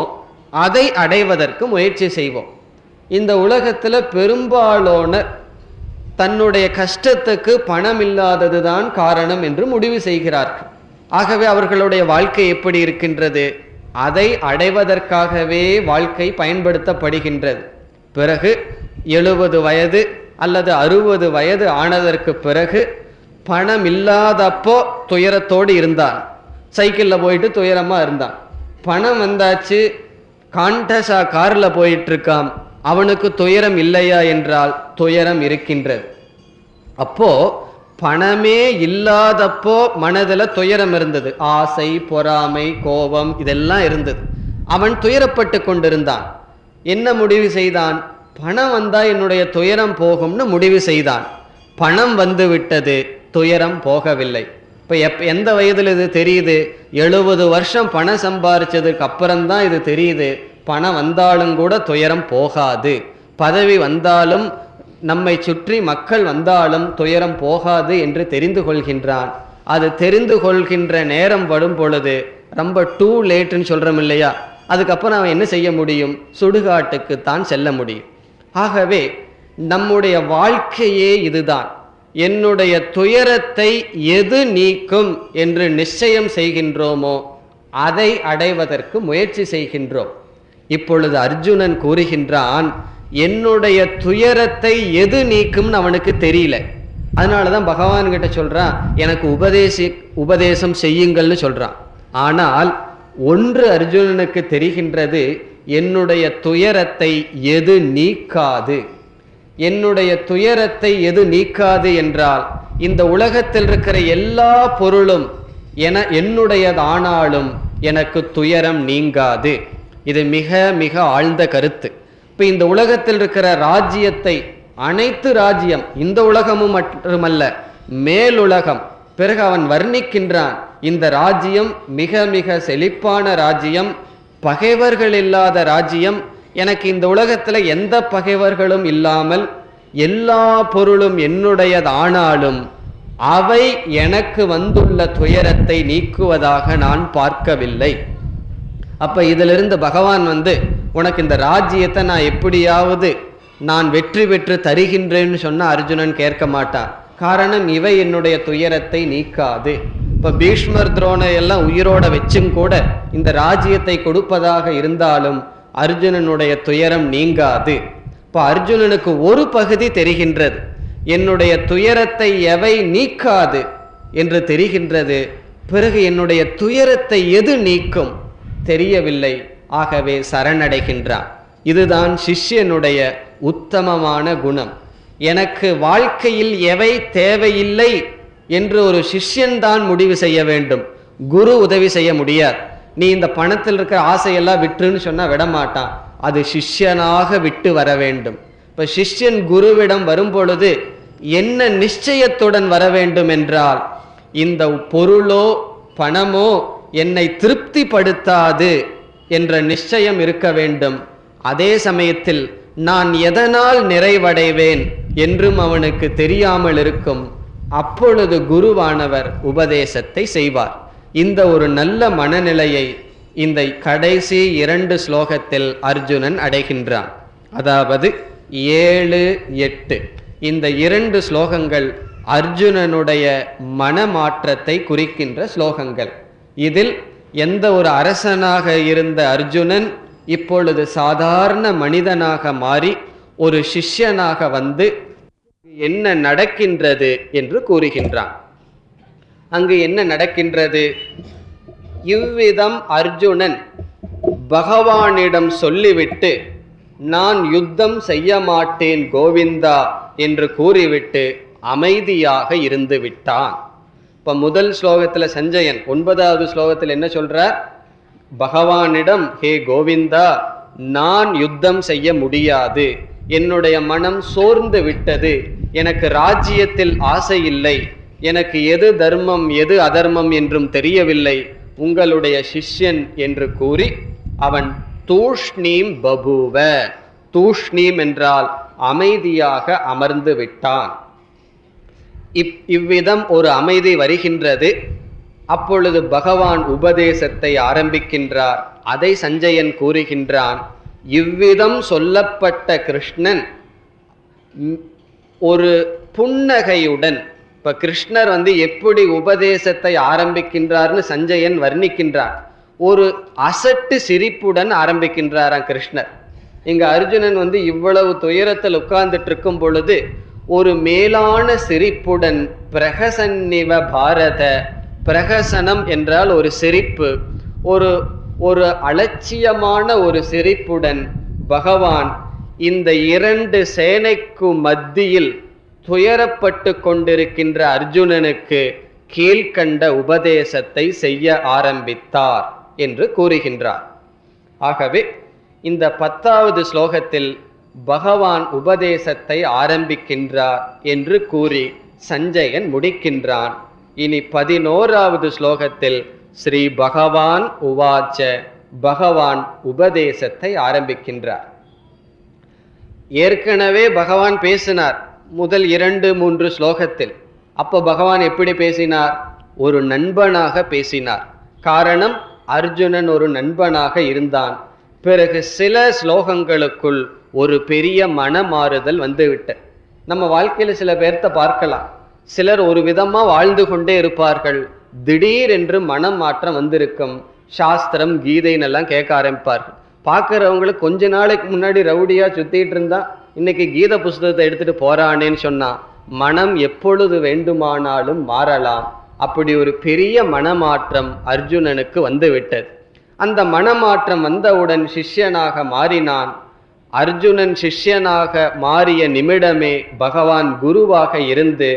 அதை அடைவதற்கு முயற்சி செய்வோம். இந்த உலகத்தில் பெரும்பாலானோர் தன்னுடைய கஷ்டத்துக்கு பணம் இல்லாததுதான் காரணம் என்று முடிவு செய்கிறார்கள். ஆகவே அவர்களுடைய வாழ்க்கை எப்படி இருக்கின்றது? அதை அடைவதற்காகவே வாழ்க்கை பயன்படுத்தப்படுகின்றது. பிறகு 70 வயது அல்லது 60 வயது ஆனதற்கு பிறகு பணம் இல்லாதப்போ துயரத்தோடு இருந்தான், சைக்கிளில் போயிட்டு துயரமா இருந்தான். பணம் வந்தாச்சு, காண்டஸா காரில் போயிட்டு இருக்கான், அவனுக்கு துயரம் இல்லையா என்றால் துயரம் இருக்கின்றது. அப்போ பணமே இல்லாதப்போ மனதில் துயரம் இருந்தது, ஆசை, பொறாமை, கோபம் இதெல்லாம் இருந்தது. அவன் துயரப்பட்டு கொண்டிருந்தான். என்ன முடிவு செய்தான்? பணம் வந்தா என்னுடைய துயரம் போகும்னு முடிவு செய்தான். பணம் வந்து விட்டது, துயரம் போகவில்லை. இப்போ எந்த வயதில் இது தெரியுது? 70 வருஷம் பணம் சம்பாரிச்சதுக்கு அப்புறம்தான் இது தெரியுது, பணம் வந்தாலும் கூட துயரம் போகாது, பதவி வந்தாலும் நம்மை சுற்றி மக்கள் வந்தாலும் துயரம் போகாது என்று தெரிந்து கொள்கின்றான். அது தெரிந்து கொள்கின்ற நேரம் வரும் பொழுது ரொம்ப டூ லேட்டுன்னு சொல்கிறோம் இல்லையா, அதுக்கப்புறம் அவன் என்ன செய்ய முடியும்? சுடுகாட்டுக்குத்தான் செல்ல முடியும். ஆகவே நம்முடைய வாழ்க்கையே இதுதான். என்னுடைய துயரத்தை எது நீக்கும் என்று நிச்சயம் செய்கின்றோமோ அதை அடைவதற்கு முயற்சி செய்கின்றோம். இப்பொழுது அர்ஜுனன் கூறுகின்றான், என்னுடைய துயரத்தை எது நீக்கும்னு அவனுக்கு தெரியல. அதனாலதான் பகவான் கிட்ட சொல்றான், எனக்கு உபதேசம் செய்யுங்கள்னு சொல்றான். ஆனால் ஒன்று அர்ஜுனனுக்கு தெரிகின்றது, என்னுடைய துயரத்தை எது நீக்காது. என்னுடைய துயரத்தை எது நீக்காது என்றால், இந்த உலகத்தில் இருக்கிற எல்லா பொருளும் என்னுடையதானாலும் எனக்கு துயரம் நீங்காது. இது மிக மிக ஆழ்ந்த கருத்து. இப்ப இந்த உலகத்தில் இருக்கிற ராஜ்யத்தை, அனைத்து ராஜ்யம், இந்த உலகமும் மட்டுமல்ல மேலுலகம், பிறகு அவன் வர்ணிக்கின்றான், இந்த ராஜ்யம் மிக மிக செழிப்பான ராஜ்யம், பகைவர்கள் இல்லாத ராஜ்யம், எனக்கு இந்த உலகத்தில் எந்த பகைவர்களும் இல்லாமல் எல்லா பொருளும் என்னுடையதானாலும் அவை எனக்கு வந்துள்ள துயரத்தை நீக்குவதாக நான் பார்க்கவில்லை. அப்ப இதிலிருந்து பகவான் உனக்கு இந்த ராஜ்யத்தை நான் எப்படியாவது நான் வெற்றி பெற்று தருகின்றேன்னு சொன்னா அர்ஜுனன் கேட்க மாட்டான். காரணம், இவை என்னுடைய துயரத்தை நீக்காது. இப்ப பீஷ்மர் துரோணை எல்லாம் உயிரோட வச்சும் கூட இந்த ராஜ்யத்தை கொடுப்பதாக இருந்தாலும் அர்ஜுனனுடைய துயரம் நீங்காது. இப்ப அர்ஜுனனுக்கு ஒரு பகுதி தெரிகின்றது, என்னுடைய துயரத்தை எவை நீக்காது என்று தெரிகின்றது. பிறகு என்னுடைய துயரத்தை எது நீக்கும் தெரியவில்லை. ஆகவே சரணடைகின்றான். இதுதான் சிஷ்யனுடைய உத்தமமான குணம். எனக்கு வாழ்க்கையில் எவை தேவையில்லை என்று ஒரு சிஷ்யன் தான் முடிவு செய்ய வேண்டும். குரு உதவி செய்ய முடியாது. நீ இந்த பணத்தில் இருக்கிற ஆசையெல்லாம் விட்டுன்னு சொன்னா விடமாட்டான். அது சிஷ்யனாக விட்டு வர வேண்டும். இப்ப சிஷ்யன் குருவிடம் வரும் பொழுது என்ன நிச்சயத்துடன் வர வேண்டும் என்றால், இந்த பொருளோ பணமோ என்னை திருப்திப்படுத்தாது என்ற நிச்சயம் இருக்க வேண்டும். அதே சமயத்தில் நான் எதனால் நிறைவடைவேன் என்றும் அவனுக்கு தெரியாமல் இருக்கும். அப்பொழுது குருவானவர் உபதேசத்தை செய்வார். இந்த ஒரு நல்ல மனநிலையை இந்த கடைசி 2 ஸ்லோகத்தில் அர்ஜுனன் அடைகின்றான். அதாவது 7, 8 இந்த 2 ஸ்லோகங்கள் அர்ஜுனனுடைய மனமாற்றத்தை குறிக்கின்ற ஸ்லோகங்கள். இதில் எந்த ஒரு அரசனாக இருந்த அர்ஜுனன் இப்பொழுது சாதாரண மனிதனாக மாறி ஒரு சிஷ்யனாக என்ன நடக்கின்றது என்று கூறுகின்றான். அங்கு என்ன நடக்கின்றது? இவ்விதம் அர்ஜுனன் பகவானிடம் சொல்லிவிட்டு, நான் யுத்தம் செய்ய மாட்டேன் கோவிந்தா என்று கூறிவிட்டு அமைதியாக இருந்து விட்டான். இப்ப முதல் ஸ்லோகத்துல சஞ்சயன் 9வது ஸ்லோகத்தில் என்ன சொல்றார்? பகவானிடம், ஹே கோவிந்தா, நான் யுத்தம் செய்ய முடியாது, என்னுடைய மனம் சோர்ந்து விட்டது, எனக்கு ராஜ்யத்தில் ஆசை இல்லை, எனக்கு எது தர்மம் எது அதர்மம் என்றும் தெரியவில்லை, உங்களுடைய சிஷ்யன் என்று கூறி அவன் தூஷ்ணீம் பபூவ, தூஷ்ணீம் என்றால் அமைதியாக அமர்ந்து விட்டான். இவ்விதம் ஒரு அமைதி வருகின்றது. அப்பொழுது பகவான் உபதேசத்தை ஆரம்பிக்கின்றார். அதை சஞ்சயன் கூறுகின்றான். இவ்விதம் சொல்லப்பட்ட கிருஷ்ணன் ஒரு புன்னகையுடன், இப்ப கிருஷ்ணர் எப்படி உபதேசத்தை ஆரம்பிக்கின்றார்னு சஞ்சயன் வர்ணிக்கின்றார். ஒரு அசட்டு சிரிப்புடன் ஆரம்பிக்கின்றாராம் கிருஷ்ணர். இங்க அர்ஜுனன் இவ்வளவு துயரத்தில் உட்கார்ந்துட்டு இருக்கும் பொழுது ஒரு மேலான சிரிப்புடன், பிரகசன்னிவ பாரத, பிரகசனம் என்றால் ஒரு சிரிப்பு, ஒரு ஒரு அலட்சியமான ஒரு சிரிப்புடன் பகவான் இந்த 2 சேனைக்கு மத்தியில் துயரப்பட்டு கொண்டிருக்கின்ற அர்ஜுனனுக்கு கீழ்கண்ட உபதேசத்தை செய்ய ஆரம்பித்தார் என்று கூறுகின்றார். ஆகவே இந்த 10வது ஸ்லோகத்தில் பகவான் உபதேசத்தை ஆரம்பிக்கின்றார் என்று கூறி சஞ்சயன் முடிக்கின்றான். இனி 11வது ஸ்லோகத்தில் ஸ்ரீ பகவான் உவாச்ச, பகவான் உபதேசத்தை ஆரம்பிக்கின்றார். ஏற்கனவே பகவான் பேசினார் முதல் 2, 3 ஸ்லோகத்தில். அப்ப பகவான் எப்படி பேசினார்? ஒரு நண்பனாக பேசினார். காரணம், அர்ஜுனன் ஒரு நண்பனாக இருந்தான். பிறகு சில ஸ்லோகங்களுக்குள் ஒரு பெரிய மனமாறுதல் வந்துவிட்டது. நம்ம வாழ்க்கையில சில பேர்த்த பார்க்கலாம். சிலர் ஒரு விதமா வாழ்ந்து கொண்டே இருப்பார்கள், திடீரென்று மனம் மாற்றம் வந்திருக்கும். சாஸ்திரம் கீதைன்னு எல்லாம் கேட்க ஆரம்பிப்பார்கள். பார்க்குறவங்களுக்கு கொஞ்ச நாளைக்கு முன்னாடி ரவுடியா சுத்திட்டு இருந்தா இன்னைக்கு கீத புஸ்தகத்தை எடுத்துட்டு போறானேன்னு சொன்னா மனம் எப்பொழுது வேண்டுமானாலும் மாறலாம். அப்படி ஒரு பெரிய மனமாற்றம் அர்ஜுனனுக்கு வந்து விட்டது. அந்த மனமாற்றம் வந்தவுடன் சிஷ்யனாக மாறினான். அர்ஜுனன் சிஷ்யனாக மாறிய நிமிடமே பகவான் குருவாக இருந்து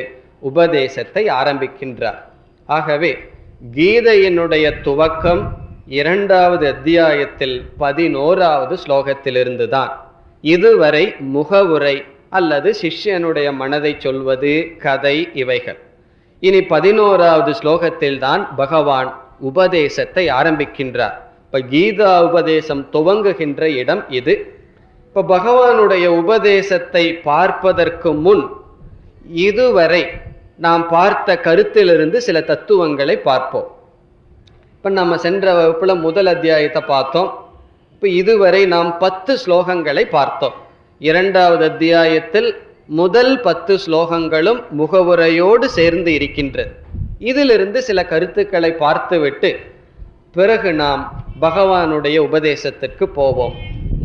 உபதேசத்தை ஆரம்பிக்கின்றார். ஆகவே கீதையினுடைய துவக்கம் 2வது அத்தியாயத்தில் 11வது ஸ்லோகத்திலிருந்து தான். இதுவரை முகவுரை அல்லது சிஷ்யனுடைய மனதை சொல்வது, கதை, இவைகள். இனி 11வது ஸ்லோகத்தில் தான் பகவான் உபதேசத்தை ஆரம்பிக்கின்றார். இப்ப கீதா உபதேசம் துவங்குகின்ற இடம் இது. இப்ப பகவானுடைய உபதேசத்தை பார்ப்பதற்கு முன் இதுவரை நாம் பார்த்த கருத்திலிருந்து சில தத்துவங்களை பார்ப்போம். இப்ப நம்ம சென்ற வகுப்புல முதல் அத்தியாயத்தை பார்த்தோம். இப்ப இதுவரை நாம் 10 ஸ்லோகங்களை பார்த்தோம். இரண்டாவது அத்தியாயத்தில் முதல் 10 ஸ்லோகங்களும் முகவுரையோடு சேர்ந்து இருக்கின்றது. இதிலிருந்து சில கருத்துக்களை பார்த்துவிட்டு பிறகு நாம் பகவானுடைய உபதேசத்திற்கு போவோம்.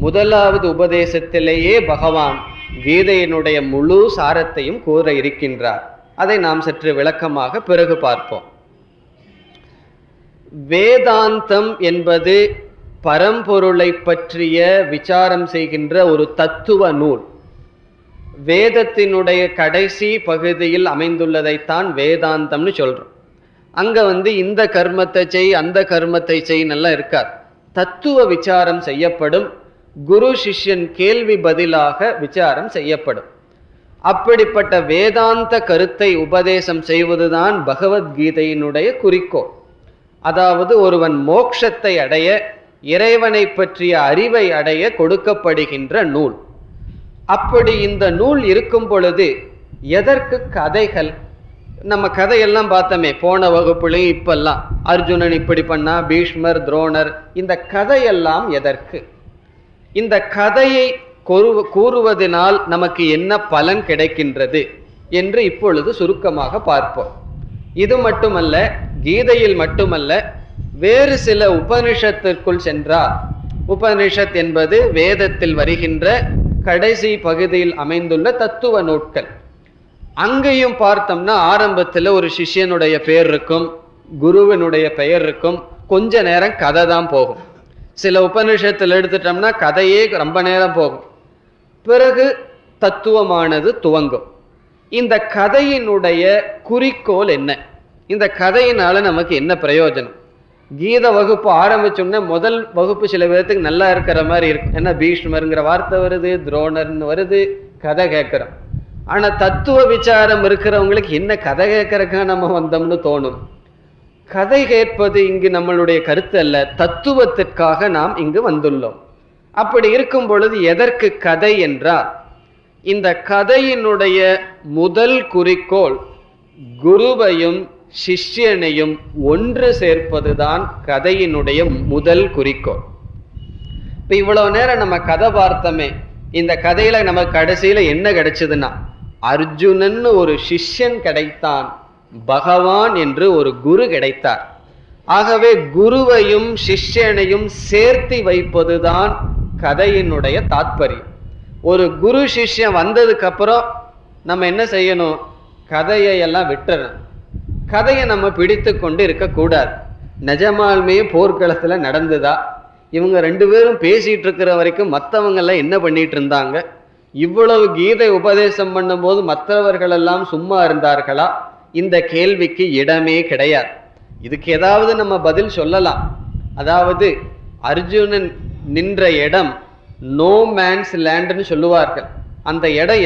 முதலாவது உபதேசத்திலேயே பகவான் கீதையினுடைய முழு சாரத்தையும் கூற இருக்கின்றார். அதை நாம் சற்று விளக்கமாக பிறகு பார்ப்போம். வேதாந்தம் என்பது பரம்பொருளை பற்றிய விசாரம் செய்கின்ற ஒரு தத்துவ நூல். வேதத்தினுடைய கடைசி பகுதியில் அமைந்துள்ளதைத்தான் வேதாந்தம்னு சொல்றோம். அங்க இந்த கர்மத்தை செய், அந்த கர்மத்தை செய் நல்லா இருக்காது. தத்துவ விசாரம் செய்யப்படும். குரு சிஷ்யன் கேள்வி பதிலாக விசாரம் செய்யப்படும். அப்படிப்பட்ட வேதாந்த கருத்தை உபதேசம் செய்வதுதான் பகவத்கீதையினுடைய குறிக்கோள். அதாவது ஒருவன் மோட்சத்தை அடைய, இறைவனை பற்றிய அறிவை அடைய கொடுக்கப்படுகின்ற நூல். அப்படி இந்த நூல் இருக்கும் பொழுது எதற்கு கதைகள்? நம்ம கதையெல்லாம் பார்த்தோமே போன வகுப்புலையும். இப்பெல்லாம் அர்ஜுனன் இப்படி பண்ணா, பீஷ்மர், துரோணர், இந்த கதையெல்லாம் எதற்கு? இந்த கதையை கூறுவதனால் நமக்கு என்ன பலன் கிடைக்கின்றது என்று இப்பொழுது சுருக்கமாக பார்ப்போம். இது மட்டுமல்ல, கீதையில் மட்டுமல்ல, வேறு சில உபனிஷத்திற்குள் சென்றால், உபனிஷத் என்பது வேதத்தில் வருகின்ற கடைசி பகுதியில் அமைந்துள்ள தத்துவ நூட்கள். அங்கேயும் பார்த்தோம்னா ஆரம்பத்தில் ஒரு சிஷ்யனுடைய பெயர் இருக்கும், குருவினுடைய பெயர் இருக்கும், கொஞ்ச நேரம் கதை தான் போகும். சில உபனிஷத்தில் எடுத்துட்டோம்னா கதையே ரொம்ப நேரம் போகும். பிறகு தத்துவமானது துவங்கும். இந்த கதையினுடைய குறிக்கோள் என்ன? இந்த கதையினால நமக்கு என்ன பிரயோஜனம்? கீத வகுப்பு ஆரம்பிச்சோம்னா முதல் வகுப்பு சில பேருக்கு நல்லா இருக்கிற மாதிரி இருக்கும். ஏன்னா பீஷ்மருங்கிற வார்த்தை வருது, துரோணர்னு வருது, கதை கேட்கிறோம். ஆனா தத்துவ விசாரம் இருக்கிறவங்களுக்கு என்ன கதை கேட்கறக்கா நம்ம வந்தோம்னு தோணும். கதை கேட்பது இங்கு நம்மளுடைய கருத்து அல்ல, தத்துவத்திற்காக நாம் இங்கு வந்துள்ளோம். அப்படி இருக்கும் பொழுது எதற்கு கதை என்றால், இந்த கதையினுடைய முதல் குறிக்கோள் குருவையும் சிஷ்யனையும் ஒன்று சேர்ப்பதுதான் கதையினுடைய முதல் குறிக்கோள். இப்ப இவ்வளவு நேரம் நம்ம கதை பார்த்தோமே, இந்த கதையில நமக்கு கடைசியில என்ன கிடைச்சதுன்னா, அர்ஜுனன் ஒரு சிஷ்யன் கிடைத்தான், பகவான் என்று ஒரு குரு கிடைத்தார். ஆகவே குருவையும் சிஷ்யனையும் சேர்த்து வைப்பதுதான் கதையினுடைய தாத்பரியம். ஒரு குரு சிஷ்யன் வந்ததுக்கு அப்புறம் நம்ம என்ன செய்யணும்? கதையை எல்லாம் விட்டுறணும். கதையை நம்ம பிடித்து கொண்டு இருக்கக்கூடாது. நிஜமாலுமே போர்க்களத்துல நடந்துதா? இவங்க 2 பேரும் பேசிட்டு இருக்கிற வரைக்கும் மற்றவங்க எல்லாம் என்ன பண்ணிட்டு இருந்தாங்க? இவ்வளவு கீதை உபதேசம் பண்ணும்போது மற்றவர்கள் எல்லாம் சும்மா இருந்தார்களா? இந்த கேள்விக்கு இடமே கிடையாது. இதுக்கு ஏதாவது நம்ம பதில் சொல்லலாம். அதாவது அர்ஜுனன் நின்ற இடம் நோ மேன்ஸ் லேண்ட்னு சொல்லுவார்கள். அந்த இடம்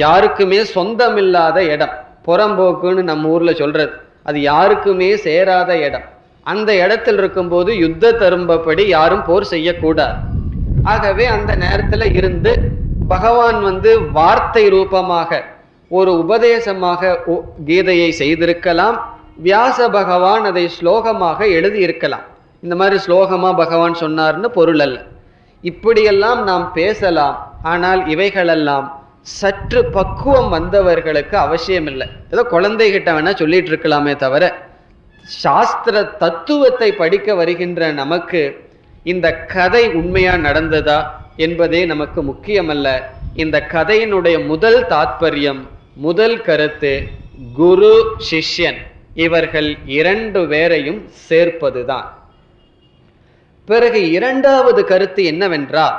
யாருக்குமே சொந்தமில்லாத இடம், புறம்போக்குன்னு நம்ம ஊர்ல சொல்றது. அது யாருக்குமே சேராத இடம். அந்த இடத்தில் இருக்கும்போது யுத்த தரும்பப்படி யாரும் போர் செய்யக்கூடாது. ஆகவே அந்த நேரத்துல இருந்து பகவான் வார்த்தை ரூபமாக ஒரு உபதேசமாக கீதையை செய்திருக்கலாம். வியாச பகவான் அதை ஸ்லோகமாக எழுதியிருக்கலாம். இந்த மாதிரி ஸ்லோகமா பகவான் சொன்னார்னு பொருள் அல்ல. இப்படியெல்லாம் நாம் பேசலாம். ஆனால் இவைகளெல்லாம் சற்று பக்குவம் வந்தவர்களுக்கு அவசியம் இல்லை. ஏதோ குழந்தைகிட்ட வேணா சொல்லிட்டு இருக்கலாமே தவிர, சாஸ்திர தத்துவத்தை படிக்க வருகின்ற நமக்கு இந்த கதை உண்மையா நடந்ததா என்பதே நமக்கு முக்கியமல்ல. இந்த கதையினுடைய முதல் தாத்பரியம், முதல் கருத்து குரு சிஷ்யன் இவர்கள் 2 பேரையும் சேர்ப்பதுதான். பிறகு இரண்டாவது கருத்து என்னவென்றால்,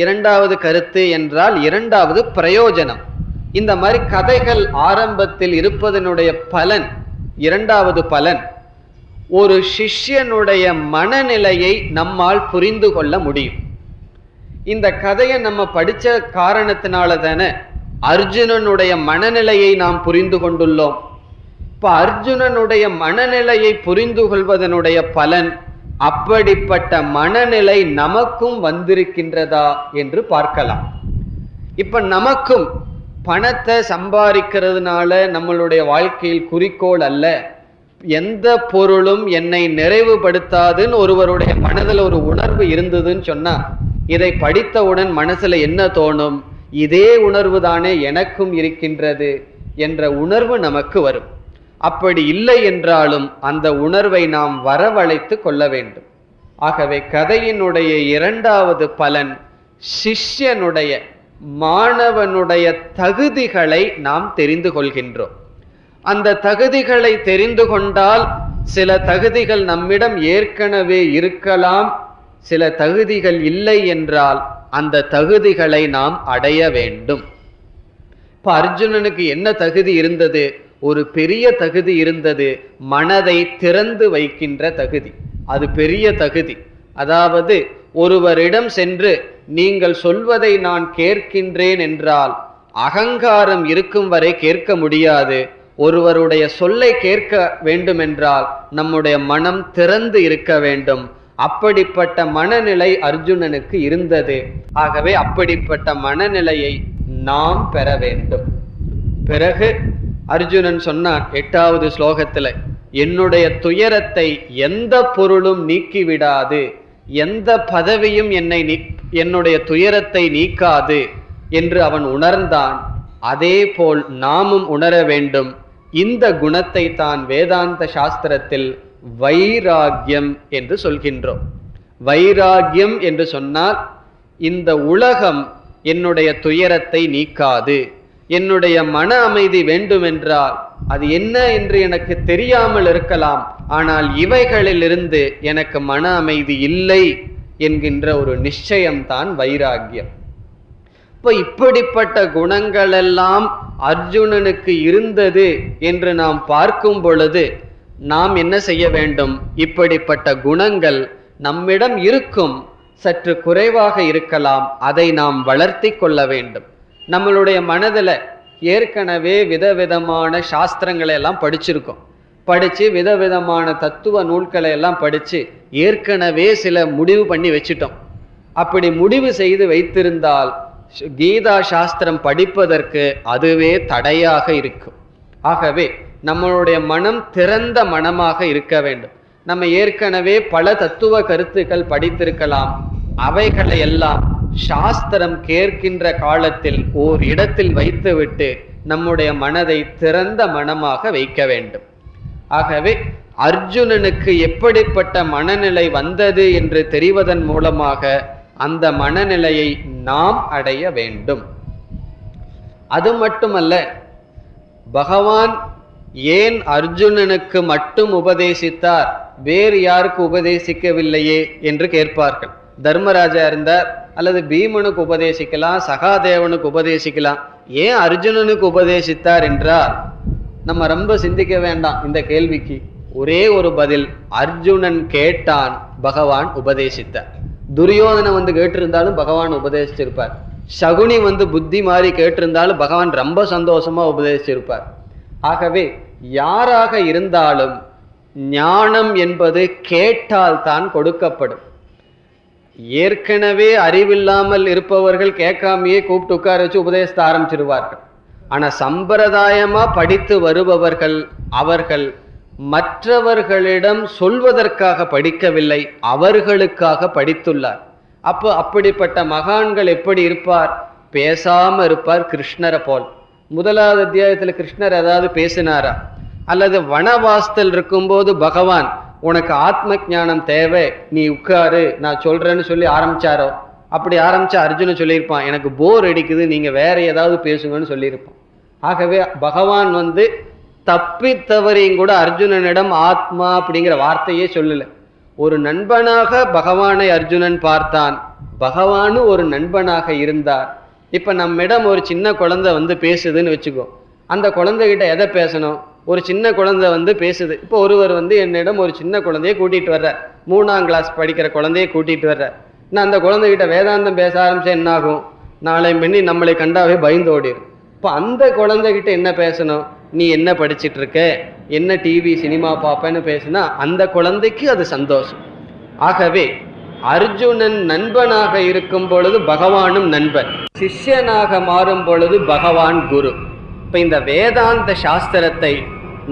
இரண்டாவது கருத்து என்றால் இரண்டாவது பிரயோஜனம். இந்த மாதிரி கதைகள் ஆரம்பத்தில் இருப்பதனுடைய பலன், இரண்டாவது பலன், ஒரு சிஷ்யனுடைய மனநிலையை நம்மால் புரிந்து கொள்ள முடியும். இந்த கதையை நம்ம படிச்ச காரணத்தினால தானே அர்ஜுனனுடைய மனநிலையை நாம் புரிந்து கொண்டுள்ளோம். இப்ப அர்ஜுனனுடைய மனநிலையை புரிந்து கொள்வதனுடைய பலன் அப்படிப்பட்ட மனநிலை நமக்கும் வந்திருக்கின்றதா என்று பார்க்கலாம். இப்ப நமக்கும் பணத்தை சம்பாதிக்கிறதுனால நம்மளுடைய வாழ்க்கையில் குறிக்கோள் அல்ல, எந்த பொருளும் என்னை நிறைவுபடுத்தாதுன்னு ஒருவருடைய மனதில் ஒரு உணர்வு இருந்ததுன்னு சொன்னா, இதை படித்தவுடன் மனசுல என்ன தோணும்? இதே உணர்வு தானே எனக்கும் இருக்கின்றது என்ற உணர்வு நமக்கு வரும். அப்படி இல்லை என்றாலும் அந்த உணர்வை நாம் வரவழைத்து கொள்ள வேண்டும். ஆகவே கதையினுடைய இரண்டாவது பலன், சிஷ்யனுடைய மாணவனுடைய தகுதிகளை நாம் தெரிந்து கொள்கின்றோம். அந்த தகுதிகளை தெரிந்து கொண்டால் சில தகுதிகள் நம்மிடம் ஏற்கனவே இருக்கலாம், சில தகுதிகள் இல்லை என்றால் அந்த தகுதிகளை நாம் அடைய வேண்டும். இப்ப அர்ஜுனனுக்கு என்ன தகுதி இருந்தது? ஒரு பெரிய தகுதி இருந்தது, மனதை திறந்து வைக்கின்ற தகுதி. அது பெரிய தகுதி. அதாவது ஒருவரிடம் சென்று நீங்கள் சொல்வதை நான் கேட்கின்றேன் என்றால் அகங்காரம் இருக்கும் வரை கேட்க முடியாது. ஒருவருடைய சொல்லை கேட்க வேண்டுமென்றால் நம்முடைய மனம் திறந்து இருக்க வேண்டும். அப்படிப்பட்ட மனநிலை அர்ஜுனனுக்கு இருந்தது. ஆகவே அப்படிப்பட்ட மனநிலையை நாம் பெற வேண்டும். பிறகு அர்ஜுனன் சொன்னான் 8வது ஸ்லோகத்துல, என்னுடைய துயரத்தை எந்த பொருளும் நீக்கிவிடாது, எந்த பதவியும் என்னுடைய துயரத்தை நீக்காது என்று அவன் உணர்ந்தான். அதே போல் நாமும் உணர வேண்டும். இந்த குணத்தை தான் வேதாந்த சாஸ்திரத்தில் வைராகியம் என்று சொல்கின்றோம். வைராகியம் என்று சொன்னால், இந்த உலகம் என்னுடைய துயரத்தை நீக்காது, என்னுடைய மன அமைதி வேண்டுமென்றால் அது என்ன என்று எனக்கு தெரியாமல் இருக்கலாம், ஆனால் இவைகளிலிருந்து எனக்கு மன அமைதி இல்லை என்கின்ற ஒரு நிச்சயம்தான் வைராகியம். இப்போ இப்படிப்பட்ட குணங்கள் எல்லாம் அர்ஜுனனுக்கு இருந்தது என்று நாம் பார்க்கும் பொழுது நாம் என்ன செய்ய வேண்டும்? இப்படிப்பட்ட குணங்கள் நம்மிடம் இருக்கும், சற்று குறைவாக இருக்கலாம், அதை நாம் வளர்த்தி கொள்ள வேண்டும். நம்மளுடைய மனதில் ஏற்கனவே விதவிதமான சாஸ்திரங்களை எல்லாம் படிச்சிருக்கோம். படித்து விதவிதமான தத்துவ நூல்களை எல்லாம் படித்து ஏற்கனவே சில முடிவு பண்ணி வச்சிட்டோம். அப்படி முடிவு செய்து வைத்திருந்தால் கீதா சாஸ்திரம் படிப்பதற்கு அதுவே தடையாக இருக்கும். ஆகவே நம்மளுடைய மனம் திறந்த மனமாக இருக்க வேண்டும். நம்ம ஏற்கனவே பல தத்துவ கருத்துக்கள் படித்திருக்கலாம். அவைகளை எல்லாம் சாஸ்திரம் கேட்கின்ற காலத்தில் ஓர் இடத்தில் வைத்துவிட்டு நம்முடைய மனதை திறந்த மனமாக வைக்க வேண்டும். ஆகவே அர்ஜுனனுக்கு எப்படிப்பட்ட மனநிலை வந்தது என்று தெரிவதன் மூலமாக அந்த மனநிலையை நாம் அடைய வேண்டும். அது மட்டுமல்ல, பகவான் ஏன் அர்ஜுனனுக்கு மட்டும் உபதேசித்தார், வேறு யாருக்கு உபதேசிக்கவில்லையே என்று கேட்பார்கள். தர்மராஜா இருந்தார், அல்லது பீமனுக்கு உபதேசிக்கலாம், சகாதேவனுக்கு உபதேசிக்கலாம், ஏன் அர்ஜுனனுக்கு உபதேசித்தார் என்றால் நம்ம ரொம்ப சிந்திக்க வேண்டாம் இந்த கேள்விக்கு. ஒரே ஒரு பதில், அர்ஜுனன் கேட்டான், பகவான் உபதேசித்தார். துரியோதனை கேட்டிருந்தாலும் பகவான் உபதேசிச்சிருப்பார். சகுனி புத்தி மாறி கேட்டிருந்தாலும் பகவான் ரொம்ப சந்தோஷமா உபதேசிச்சிருப்பார். ஆகவே யாராக இருந்தாலும் ஞானம் என்பது கேட்டால் தான் கொடுக்கப்படும். ஏற்கனவே அறிவில்லாமல் இருப்பவர்கள் கேட்காமையே கூப்பிட்டு உட்கார வச்சு உபதேசத்தை ஆரம்பிச்சிருவார்கள். ஆனா சம்பிரதாயமா படித்து வருபவர்கள் அவர்கள் மற்றவர்களிடம் சொல்வதற்காக படிக்கவில்லை, அவர்களுக்காக படித்துள்ளார். அப்போ அப்படிப்பட்ட மகான்கள் எப்படி இருப்பார்? பேசாம இருப்பார், கிருஷ்ணரை போல். 1வது அத்தியாயத்தில் கிருஷ்ணர் ஏதாவது பேசினாரா? அல்லது வனவாசத்தில் இருக்கும்போது பகவான் உனக்கு ஆத்ம ஞானம் தேவை, நீ உட்காரு நான் சொல்றேன்னு சொல்லி ஆரம்பிச்சாரோ? அப்படி ஆரம்பிச்சா அர்ஜுனன் சொல்லியிருப்பான், எனக்கு போர் அடிக்குது, நீங்க வேற ஏதாவது பேசுங்கன்னு சொல்லியிருப்பான். ஆகவே பகவான் தப்பி தவறையும் கூட அர்ஜுனனிடம் ஆத்மா அப்படிங்கிற வார்த்தையே சொல்லல. ஒரு நண்பனாக பகவானை அர்ஜுனன் பார்த்தான், பகவானும் ஒரு நண்பனாக இருந்தார். இப்ப நம்மிடம் ஒரு சின்ன குழந்தை பேசுதுன்னு வச்சுக்கோ, அந்த குழந்தைகிட்ட எதை பேசணும்? ஒரு சின்ன குழந்தை பேசுது. இப்போ ஒருவர் என்னிடம் ஒரு சின்ன குழந்தைய கூட்டிட்டு வர்றார், 3ஆம் கிளாஸ் படிக்கிற குழந்தைய கூட்டிட்டு வர்றார். நான் அந்த குழந்தைகிட்ட வேதாந்தம் பேச ஆரம்பிச்சா என்ன ஆகும்? நாளை மணி நம்மளை கண்டாவே பயந்து ஓடிடும். இப்போ அந்த குழந்தைகிட்ட என்ன பேசணும்? நீ என்ன படிச்சுட்டு இருக்க, என்ன டிவி சினிமா பார்ப்பேன்னு பேசுனா அந்த குழந்தைக்கு அது சந்தோஷம். ஆகவே அர்ஜுனன் நண்பனாக இருக்கும் பொழுது பகவானும் நண்பன், சிஷ்யனாக மாறும் பொழுது பகவான் குரு. இப்ப இந்த வேதாந்த சாஸ்திரத்தை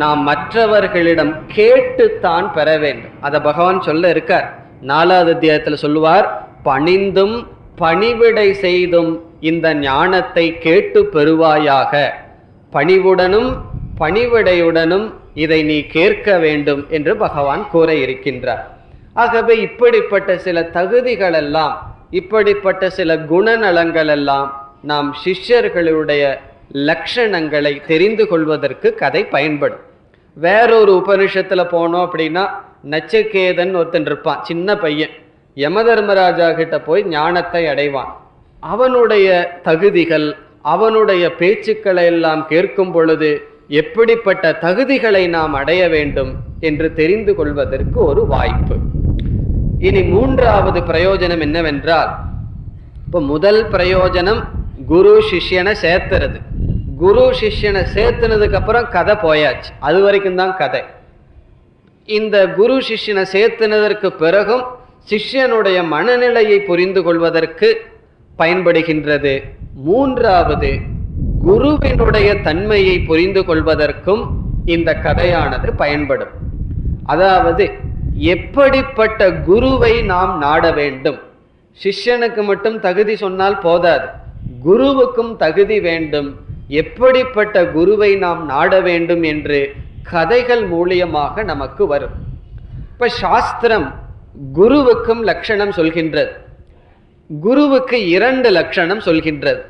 நாம் மற்றவர்களிடம் கேட்டுத்தான் பெற வேண்டும். அதை பகவான் சொல்ல இருக்கார். 4வது அத்தியாயத்துல சொல்லுவார், பணிந்தும் பணிவிடை செய்தும் இந்த ஞானத்தை கேட்டு பெறுவாயாக. பணிவுடனும் பணிவிடையுடனும் இதை நீ கேட்க வேண்டும் என்று பகவான் கூற இருக்கின்றார். ஆகவே இப்படிப்பட்ட சில தகுதிகள் எல்லாம், இப்படிப்பட்ட சில குணநலங்கள் எல்லாம் நாம் சிஷ்யர்களுடைய லட்சணங்களை தெரிந்து கொள்வதற்கு கதை பயன்படும். வேறொரு உபனிஷத்துல போனோம் அப்படின்னா, நச்சிகேதன் ஒருத்தன் இருப்பான், சின்ன பையன், யமதர்மராஜா கிட்ட போய் ஞானத்தை அடைவான். அவனுடைய தகுதிகள், அவனுடைய பேச்சுக்களை எல்லாம் கேட்கும் பொழுது எப்படிப்பட்ட தகுதிகளை நாம் அடைய வேண்டும் என்று தெரிந்து கொள்வதற்கு ஒரு வாய்ப்பு. இனி 3வது பிரயோஜனம் என்னவென்றால், இப்போ முதல் பிரயோஜனம் குரு சிஷ்யனை சேர்த்துறது. குரு சிஷ்யனை சேர்த்துனதுக்கு அப்புறம் கதை போயாச்சு, அது வரைக்கும் தான் கதை. இந்த குரு சிஷ்யனை சேர்த்துனதற்கு பிறகும் சிஷ்யனுடைய மனநிலையை புரிந்து கொள்வதற்கு பயன்படுகின்றது. 3வது குருவினுடைய தன்மையை புரிந்து கொள்வதற்கும் இந்த கதையானது பயன்படும். அதாவது எப்படிப்பட்ட குருவை நாம் நாட வேண்டும். சிஷ்யனுக்கு மட்டும் தகுதி சொன்னால் போதாது, குருவுக்கும் தகுதி வேண்டும். எப்படிப்பட்ட குருவை நாம் நாட வேண்டும் என்று கதைகள் மூலியமாக நமக்கு வரும். இப்ப சாஸ்திரம் குருவுக்கும் லட்சணம் சொல்கின்றது. குருவுக்கு 2 லட்சணம் சொல்கின்றது.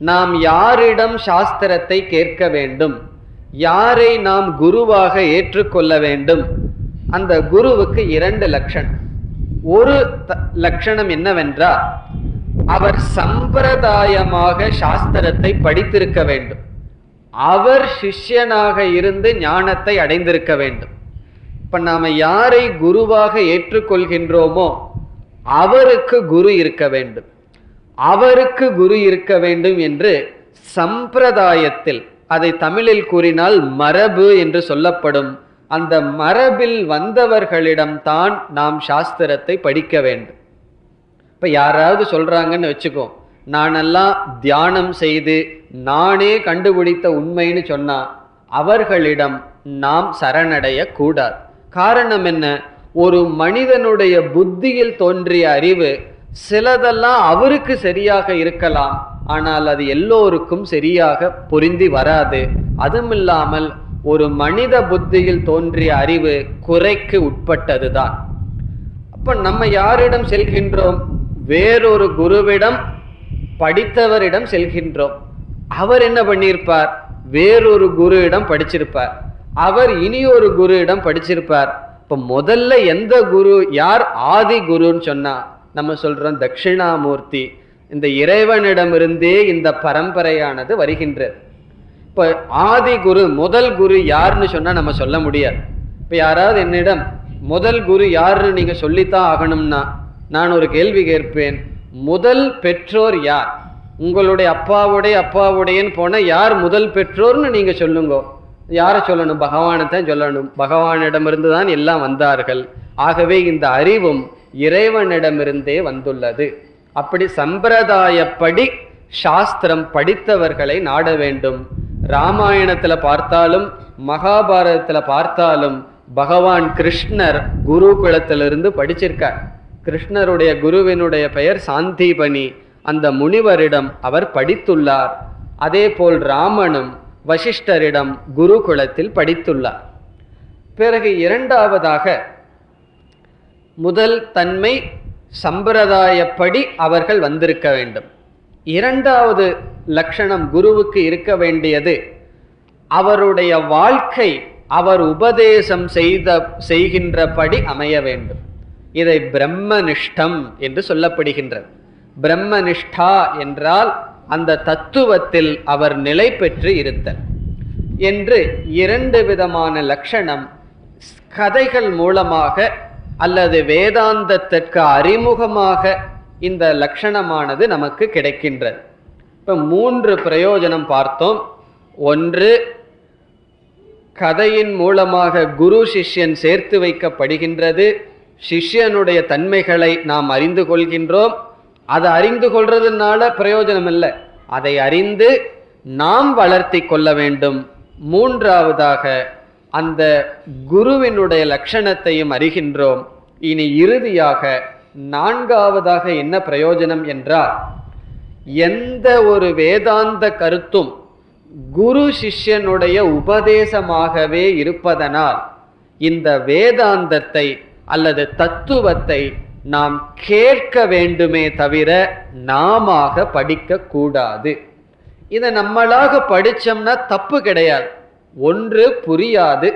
நாம் யாரிடம் சாஸ்திரத்தை கேட்க வேண்டும், யாரை நாம் குருவாக ஏற்றுக்கொள்ள வேண்டும், அந்த குருவுக்கு 2 லட்சணம். ஒரு லட்சணம் என்னவென்றால், அவர் சம்பிரதாயமாக சாஸ்திரத்தை படித்திருக்க வேண்டும். அவர் சிஷ்யனாக இருந்து ஞானத்தை அடைந்திருக்க வேண்டும். இப்ப நாம யாரை குருவாக ஏற்றுக்கொள்கின்றோமோ அவருக்கு குரு இருக்க வேண்டும். அவருக்கு குரு இருக்க வேண்டும் என்று சம்பிரதாயத்தில், அதை தமிழில் கூறினால் மரபு என்று சொல்லப்படும், அந்த மரபில் வந்தவர்களிடம் தான் நாம் சாஸ்திரத்தை படிக்க வேண்டும். இப்ப யாராவது சொல்றாங்கன்னு வச்சுக்கோ, நானெல்லாம் தியானம் செய்து நானே கண்டுபிடித்த உண்மைன்னு சொன்னா அவர்களிடம் நாம் சரணடைய கூடாது. காரணம் என்ன? ஒரு மனிதனுடைய புத்தியில் தோன்றிய அறிவு சிலதெல்லாம் அவருக்கு சரியாக இருக்கலாம், ஆனால் அது எல்லோருக்கும் சரியாக பொருந்தி வராது. அதுமில்லாமல் ஒரு மனித புத்தியில் தோன்றிய அறிவு குறைக்கு உட்பட்டதுதான். அப்ப நம்ம யாரிடம் செல்கின்றோம்? வேறொரு குருவிடம், படித்தவரிடம் செல்கின்றோம். அவர் என்ன பண்ணியிருப்பார்? வேறொரு குருவிடம் படிச்சிருப்பார். அவர் இனி ஒரு குருவிடம் படிச்சிருப்பார். இப்ப முதல்ல எந்த குரு, யார் ஆதி குருன்னு சொன்னா நம்ம சொல்றோம் தட்சிணாமூர்த்தி. இந்த இறைவனிடமிருந்தே இந்த பரம்பரையானது வருகின்றது. இப்ப ஆதி குரு, முதல் குரு யாருன்னு சொன்னா நம்ம சொல்ல முடியாது. இப்ப யாராவது என்னிடம் முதல் குரு யாருன்னு நீங்க சொல்லித்தான் ஆகணும்னா நான் ஒரு கேள்வி கேட்பேன். முதல் பெற்றோர் யார்? உங்களுடைய அப்பாவுடையன்னு போன யார் முதல் பெற்றோர்னு நீங்க சொல்லுங்க. யாரை சொல்லணும்? பகவானை தான் சொல்லணும். பகவானிடமிருந்து தான் எல்லாம் வந்தார்கள். ஆகவே இந்த அறிவும் இறைவனிடமிருந்தே வந்துள்ளது. அப்படி சம்பிரதாயப்படி சாஸ்திரம் படித்தவர்களை நாட வேண்டும். ராமாயணத்துல பார்த்தாலும் மகாபாரதத்துல பார்த்தாலும் பகவான் கிருஷ்ணர் குருகுலத்திலிருந்து படிச்சிருக்கார். கிருஷ்ணருடைய குருவினுடைய பெயர் சாந்தீபனி. அந்த முனிவரிடம் அவர் படித்துள்ளார். அதே போல் ராமனும் வசிஷ்டரிடம் குருகுலத்தில் படித்துள்ளார். பிறகு 2வதாக, முதல் தன்மை சம்பிரதாயப்படி அவர்கள் வந்திருக்க வேண்டும். 2வது லட்சணம் குருவுக்கு இருக்க வேண்டியது, அவருடைய வாழ்க்கை அவர் உபதேசம் செய்கின்றபடி அமைய வேண்டும். இதை பிரம்மனிஷ்டம் என்று சொல்லப்படுகின்றது. பிரம்மனிஷ்டா என்றால் அந்த தத்துவத்தில் அவர் நிலை பெற்று இருத்தல் என்று 2 விதமான லட்சணம் கதைகள் மூலமாக அல்லது வேதாந்தத்திற்கு அறிமுகமாக இந்த லட்சணமானது நமக்கு கிடைக்கின்றது. இப்ப 3 பிரயோஜனம் பார்த்தோம். 1, கதையின் மூலமாக குரு சிஷ்யன் சேர்த்து வைக்கப்படுகின்றது. சிஷ்யனுடைய தன்மைகளை நாம் அறிந்து கொள்கின்றோம். அதை அறிந்து கொள்றதுனால பிரயோஜனம் இல்லை, அதை அறிந்து நாம் வளர்த்தி கொள்ள வேண்டும். மூன்றாவதாக அந்த குருவினுடைய லட்சணத்தையும் அறிகின்றோம். இனி இறுதியாக நான்காவதாக என்ன பிரயோஜனம் என்றால், எந்த ஒரு வேதாந்த கருத்தும் குரு சிஷ்யனுடைய உபதேசமாகவே இருப்பதனால் இந்த வேதாந்தத்தை அல்லது தத்துவத்தை நாம் கேட்க வேண்டுமே தவிர நாம படிக்க கூடாது. இதை நம்மளாக படிச்சோம்னா தப்பு கிடையாது. ஒன்று புரியாது,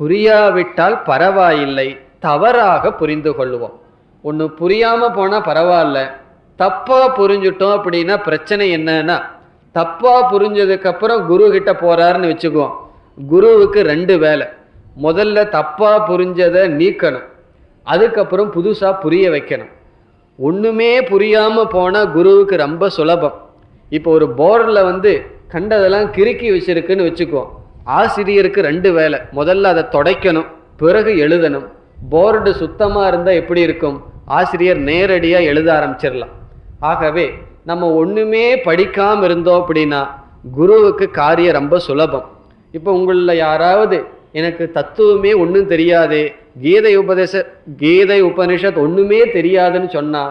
புரியாவிட்டால் பரவாயில்லை, தவறாக புரிந்து கொள்வோம். ஒன்று புரியாம போனா பரவாயில்ல, தப்பா புரிஞ்சுட்டோம் அப்படின்னா பிரச்சனை என்னன்னா, தப்பா புரிஞ்சதுக்கு அப்புறம் குரு கிட்ட போறாருன்னு வச்சுக்குவோம். குருவுக்கு ரெண்டு வேலை. முதல்ல தப்பா புரிஞ்சதை நீக்கணும், அதுக்கப்புறம் புதுசா புரிய வைக்கணும். ஒண்ணுமே புரியாம போனா குருவுக்கு ரொம்ப சுலபம். இப்போ ஒரு போர்டில் கண்டதெல்லாம் கிறுக்கி வச்சிருக்குன்னு வச்சுக்குவோம். ஆசிரியருக்கு ரெண்டு வேலை. முதல்ல அதை துடைக்கணும், பிறகு எழுதணும். போர்டு சுத்தமா இருந்தா எப்படி இருக்கும்? ஆசிரியர் நேரடியா எழுத ஆரம்பிச்சிடலாம். ஆகவே நம்ம ஒண்ணுமே படிக்காம இருந்தோம் அப்படின்னா குருவுக்கு காரியம் ரொம்ப சுலபம். இப்போ உங்களில் யாராவது எனக்கு தத்துவமே ஒன்றும் தெரியாது, கீதை உபனிஷத் ஒண்ணுமே தெரியாதுன்னு சொன்னா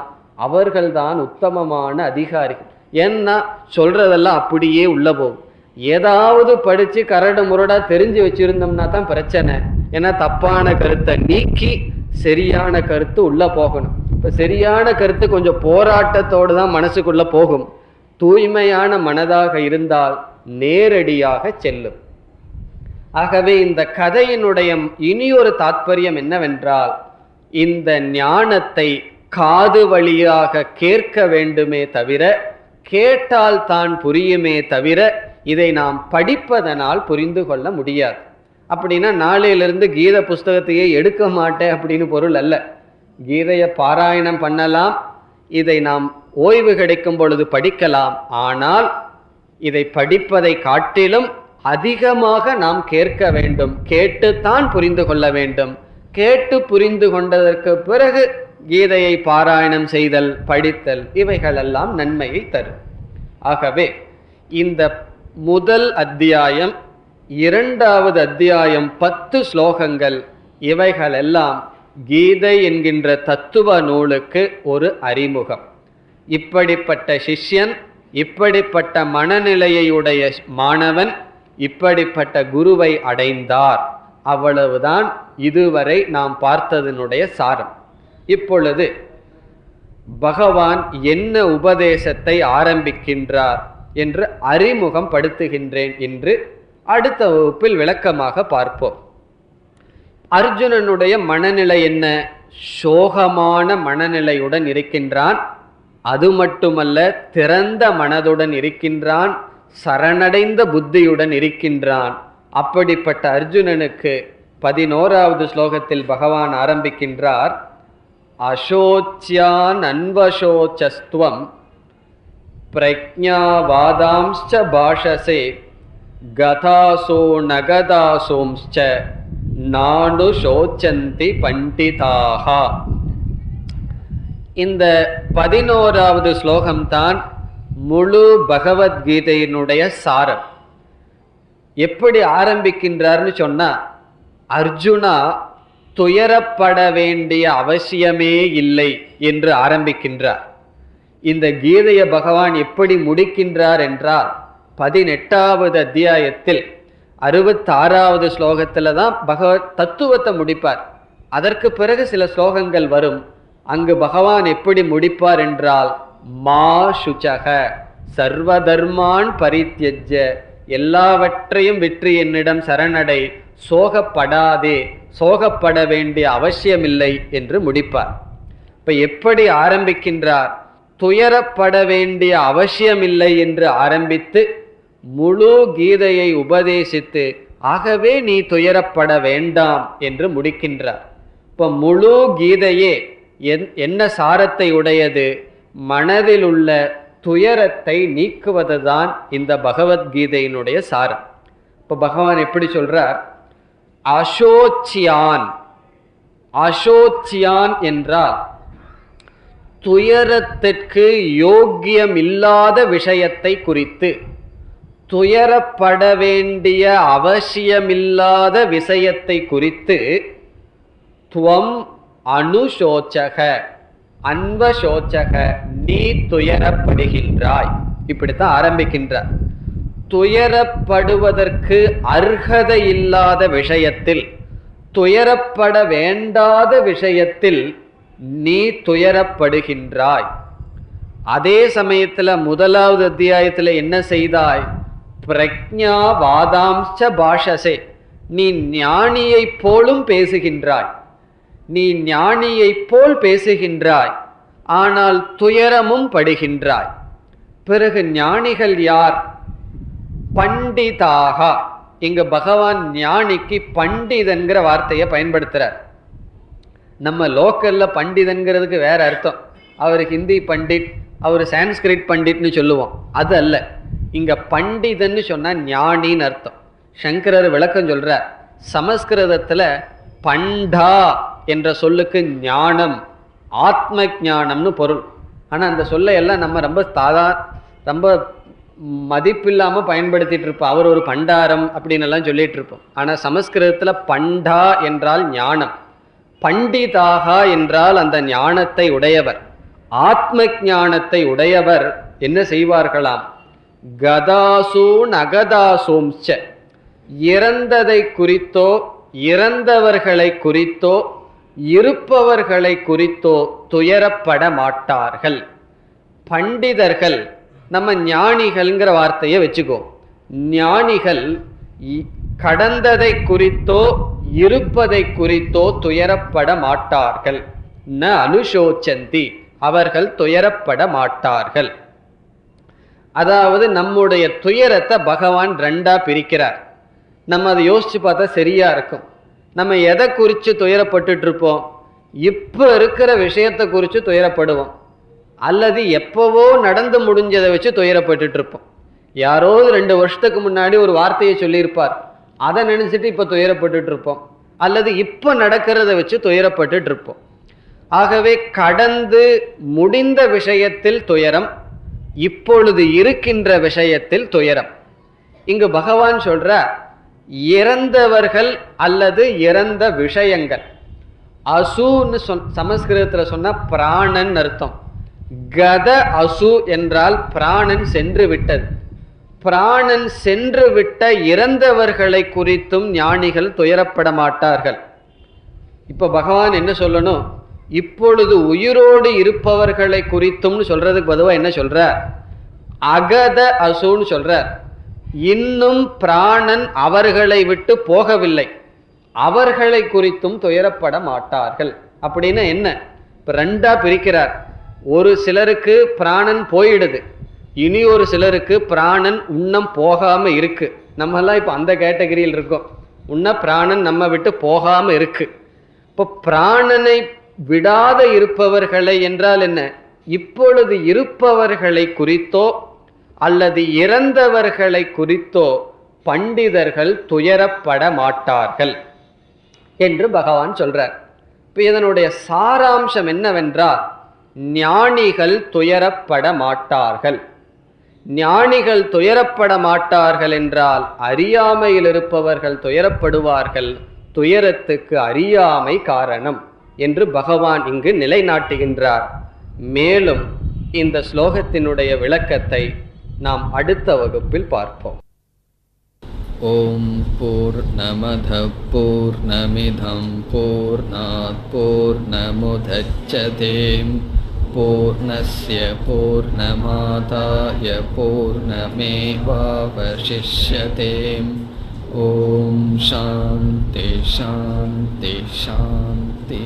அவர்கள்தான் உத்தமமான அதிகாரிகள். ஏன்னா சொல்றதெல்லாம் அப்படியே உள்ள போகும். ஏதாவது படிச்சு கரடு முரடா தெரிஞ்சு வச்சிருந்தோம்னா தான் பிரச்சனை. ஏன்னா தப்பான கருத்தை நீக்கி சரியான கருத்து உள்ள போகணும். இப்ப சரியான கருத்து கொஞ்சம் போராட்டத்தோடு தான் மனசுக்குள்ள போகும். தூய்மையான மனதாக இருந்தால் நேரடியாக செல்லும். ஆகவே இந்த கதையினுடைய இனியொரு தாத்பரியம் என்னவென்றால், இந்த ஞானத்தை காது வழியாக கேட்க வேண்டுமே தவிர, கேட்டால் தான் புரியுமே தவிர இதை நாம் படிப்பதனால் புரிந்து கொள்ள முடியாது. அப்படின்னா நாளையிலிருந்து கீதை புஸ்தகத்தையே எடுக்க மாட்டேன் அப்படின்னு பொருள் அல்ல. கீதையை பாராயணம் பண்ணலாம், இதை நாம் ஓய்வு கிடைக்கும் பொழுது படிக்கலாம். ஆனால் இதை படிப்பதை காட்டிலும் அதிகமாக நாம் கேட்க வேண்டும், கேட்டுத்தான் புரிந்து கொள்ள வேண்டும். கேட்டு புரிந்து கொண்டதற்கு பிறகு கீதையை பாராயணம் செய்தல், படித்தல், இவைகளெல்லாம் நன்மையை தரும். ஆகவே இந்த முதல் அத்தியாயம், இரண்டாவது அத்தியாயம் 10 ஸ்லோகங்கள், இவைகளெல்லாம் கீதை என்கின்ற தத்துவ நூலுக்கு ஒரு அறிமுகம். இப்படிப்பட்ட சிஷ்யன், இப்படிப்பட்ட மனநிலையுடைய மாணவன் இப்படிப்பட்ட குருவை அடைந்தார். அவ்வளவுதான் இதுவரை நாம் பார்த்ததனுடைய சாரம். இப்பொழுது பகவான் என்ன உபதேசத்தை ஆரம்பிக்கின்றார் என்று அறிமுகம் படுத்துகின்றேன் என்று அடுத்த வகுப்பில் விளக்கமாக பார்ப்போம். அர்ஜுனனுடைய மனநிலை என்ன? சோகமான மனநிலையுடன் இருக்கின்றான். அது மட்டுமல்ல, திறந்த மனதுடன் இருக்கின்றான், சரணடைந்த புத்தியுடன் இருக்கின்றான். அப்படிப்பட்ட அர்ஜுனனுக்கு 11வது ஸ்லோகத்தில் பகவான் ஆரம்பிக்கின்றார். அசோச்யான் அன்வசோச்சஸ்துவம் பிரக்ஞாவாதாம்ச்ச பாஷசே கதாசோ நகதாசோம்ச்ச நானு சோச்சந்தி பண்டிதாகா. இந்த 11வது ஸ்லோகம்தான் முழு பகவத்கீதையினுடைய சாரம். எப்படி ஆரம்பிக்கின்றார்னு சொன்னா, அர்ஜுனா துயரப்பட வேண்டிய அவசியமே இல்லை என்று ஆரம்பிக்கின்றார். இந்த கீதையை பகவான் எப்படி முடிக்கின்றார் என்றால், 18வது அத்தியாயத்தில் 66வது ஸ்லோகத்துல தான் பகவத் தத்துவத்தை முடிப்பார். அதற்கு பிறகு சில ஸ்லோகங்கள் வரும். அங்கு பகவான் எப்படி முடிப்பார் என்றால், மா சுச்சக சர்வதர்மான் பரித்யஜ்ய, எல்லாவற்றையும் விற்று என்னிடம் சரணடை, சோகப்படாதே, சோகப்பட வேண்டிய அவசியமில்லை என்று முடிப்பார். இப்ப எப்படி ஆரம்பிக்கின்றார்? துயரப்பட வேண்டிய அவசியமில்லை என்று ஆரம்பித்து முழு கீதையை உபதேசித்து, ஆகவே நீ துயரப்பட வேண்டாம் என்று முடிக்கின்றார். இப்ப முழு கீதையே என்ன சாரத்தை உடையது? மனதில் உள்ள துயரத்தை நீக்குவதுதான் இந்த பகவத்கீதையினுடைய சாரம். இப்ப பகவான் எப்படி சொல்றார்? அசோச்சியான், அசோச்சியான் என்றால் துயரத்திற்கு யோக்கியமில்லாத விஷயத்தை குறித்து, துயரப்பட வேண்டிய அவசியமில்லாத விஷயத்தை குறித்து துவம் அனுசோச்சக அன்வசோச்சக நீ துயரப்படுகின்றாய். இப்படித்தான் ஆரம்பிக்கின்றார். துயரப்படுவதற்கு அர்ஹதை இல்லாத விஷயத்தில், துயரப்பட வேண்டாத விஷயத்தில் நீ துயரப்படுகின்றாய். அதே சமயத்தில் முதலாவது அத்தியாயத்தில் என்ன செய்தாய்? பிரக்ஞா வாதாம்ச பாஷசே, நீ ஞானியை போலும் பேசுகின்றாய். நீ ஞானியை போல் பேசுகின்றாய், ஆனால் துயரமும் படுகின்றாய். பிறகு ஞானிகள் யார்? பண்டிதாக. இங்க பகவான் ஞானிக்கு பண்டிதன்கிற வார்த்தையை பயன்படுத்துறார். நம்ம லோக்கல்ல பண்டிதன்கிறதுக்கு வேற அர்த்தம். அவர் ஹிந்தி பண்டிட், அவர் சான்ஸ்கிரிட் பண்டிட்னு சொல்லுவோம், அது அல்ல. இங்க பண்டிதன்னு சொன்னா ஞானின்னு அர்த்தம். சங்கரர் விளக்கம் சொல்றார். சமஸ்கிருதத்துல பண்டா என்ற சொல்லுக்கு ஞானம், ஆத்ம ஞானம்னு பொருள். ஆனா அந்த சொல்லை எல்லாம் நம்ம ரொம்ப மதிப்பில்லாம பயன்படுத்திட்டு இருப்போம். அவர் ஒரு பண்டாரம் அப்படின்னு எல்லாம் சொல்லிட்டு இருப்போம். ஆனா சமஸ்கிருதத்துல பண்டா என்றால் ஞானம், பண்டிதாக என்றால் அந்த ஞானத்தை உடையவர், ஆத்ம ஞானத்தை உடையவர். என்ன செய்வார்களாம்? கதாசூன் அகதாசூம்ச, இறந்ததை குறித்தோ இறந்தவர்களை குறித்தோ இருப்பவர்களை குறித்தோ துயரப்பட மாட்டார்கள். பண்டிதர்கள், நம்ம ஞானிகள்ங்கிற வார்த்தையை வச்சுக்கோ. ஞானிகள் கடந்ததை குறித்தோ இருப்பதை குறித்தோ துயரப்பட மாட்டார்கள். ந அனுசோச்சந்தி, அவர்கள் துயரப்பட மாட்டார்கள். அதாவது நம்முடைய துயரத்தை பகவான் ரெண்டா பிரிக்கிறார். நம்ம அதை யோசிச்சு பார்த்தா சரியா இருக்கும். நம்ம எதை குறித்து துயரப்பட்டுட்டு இருப்போம்? இப்போ இருக்கிற விஷயத்தை குறித்து துயரப்படுவோம், அல்லது எப்பவோ நடந்து முடிஞ்சதை வச்சு துயரப்பட்டுட்டு இருப்போம். யாரோ 2 வருஷத்துக்கு முன்னாடி ஒரு வார்த்தையை சொல்லியிருப்பார், அதை நினைச்சிட்டு இப்போ துயரப்பட்டுட்டு இருப்போம், அல்லது இப்போ நடக்கிறத வச்சு துயரப்பட்டுட்டு இருப்போம். ஆகவே கடந்து முடிந்த விஷயத்தில் துயரம், இப்பொழுது இருக்கின்ற விஷயத்தில் துயரம். இங்கு பகவான் சொல்ற இறந்தவர்கள் அல்லது இறந்த விஷயங்கள். அசுன்னு சமஸ்கிருதத்தில் சொன்ன பிராணன் அர்த்தம். கத அசு என்றால் பிராணன் சென்று விட்டது. பிராணன் சென்று விட்ட இறந்தவர்களை குறித்தும் ஞானிகள் துயரப்பட மாட்டார்கள். இப்ப பகவான் என்ன சொல்லணும்? இப்பொழுது உயிரோடு இருப்பவர்களை குறித்தும் சொல்றதுக்கு பொதுவாக என்ன சொல்ற? அகத அசுன்னு சொல்ற. இன்னும் பிராணன் அவர்களை விட்டு போகவில்லை, அவர்களை குறித்தும் துயரப்பட மாட்டார்கள். அப்படின்னா என்ன? ரெண்டா பிரிக்கிறார். ஒரு சிலருக்கு பிராணன் போயிடுது, இனி ஒரு சிலருக்கு பிராணன் இன்னும் போகாம இருக்கு. நம்ம எல்லாம் இப்ப அந்த கேட்டகரியில் இருக்கோம். இன்னும் பிராணன் நம்ம விட்டு போகாம இருக்கு. இப்போ பிராணனை விடாத இருப்பவர்களை என்றால் என்ன? இப்பொழுது இருப்பவர்களை குறித்தோ அல்லது இறந்தவர்களை குறித்தோ பண்டிதர்கள் துயரப்பட மாட்டார்கள் என்று பகவான் சொல்றார். இப்ப இதனுடைய சாராம்சம் என்னவென்றால், ஞானிகள் துயரப்பட மாட்டார்கள். ஞானிகள் துயரப்பட மாட்டார்கள் என்றால் அறியாமையில் இருப்பவர்கள் துயரப்படுவார்கள். துயரத்துக்கு அறியாமை காரணம் என்று பகவான் இங்கு நிலைநாட்டுகின்றார். மேலும் இந்த ஸ்லோகத்தினுடைய விளக்கத்தை நாம் அடுத்த வகுப்பில் பார்ப்போம். ஓம் பூர்ணமத பூர்ணமிதம் பூர்ணாத் பூர்ணமுதச்யதே பூர்ணஸ்ய பூர்ணமாதாய பூர்ணமேவாவசிஷ்யதே. ஓம் சாந்தி சாந்தி சாந்தி.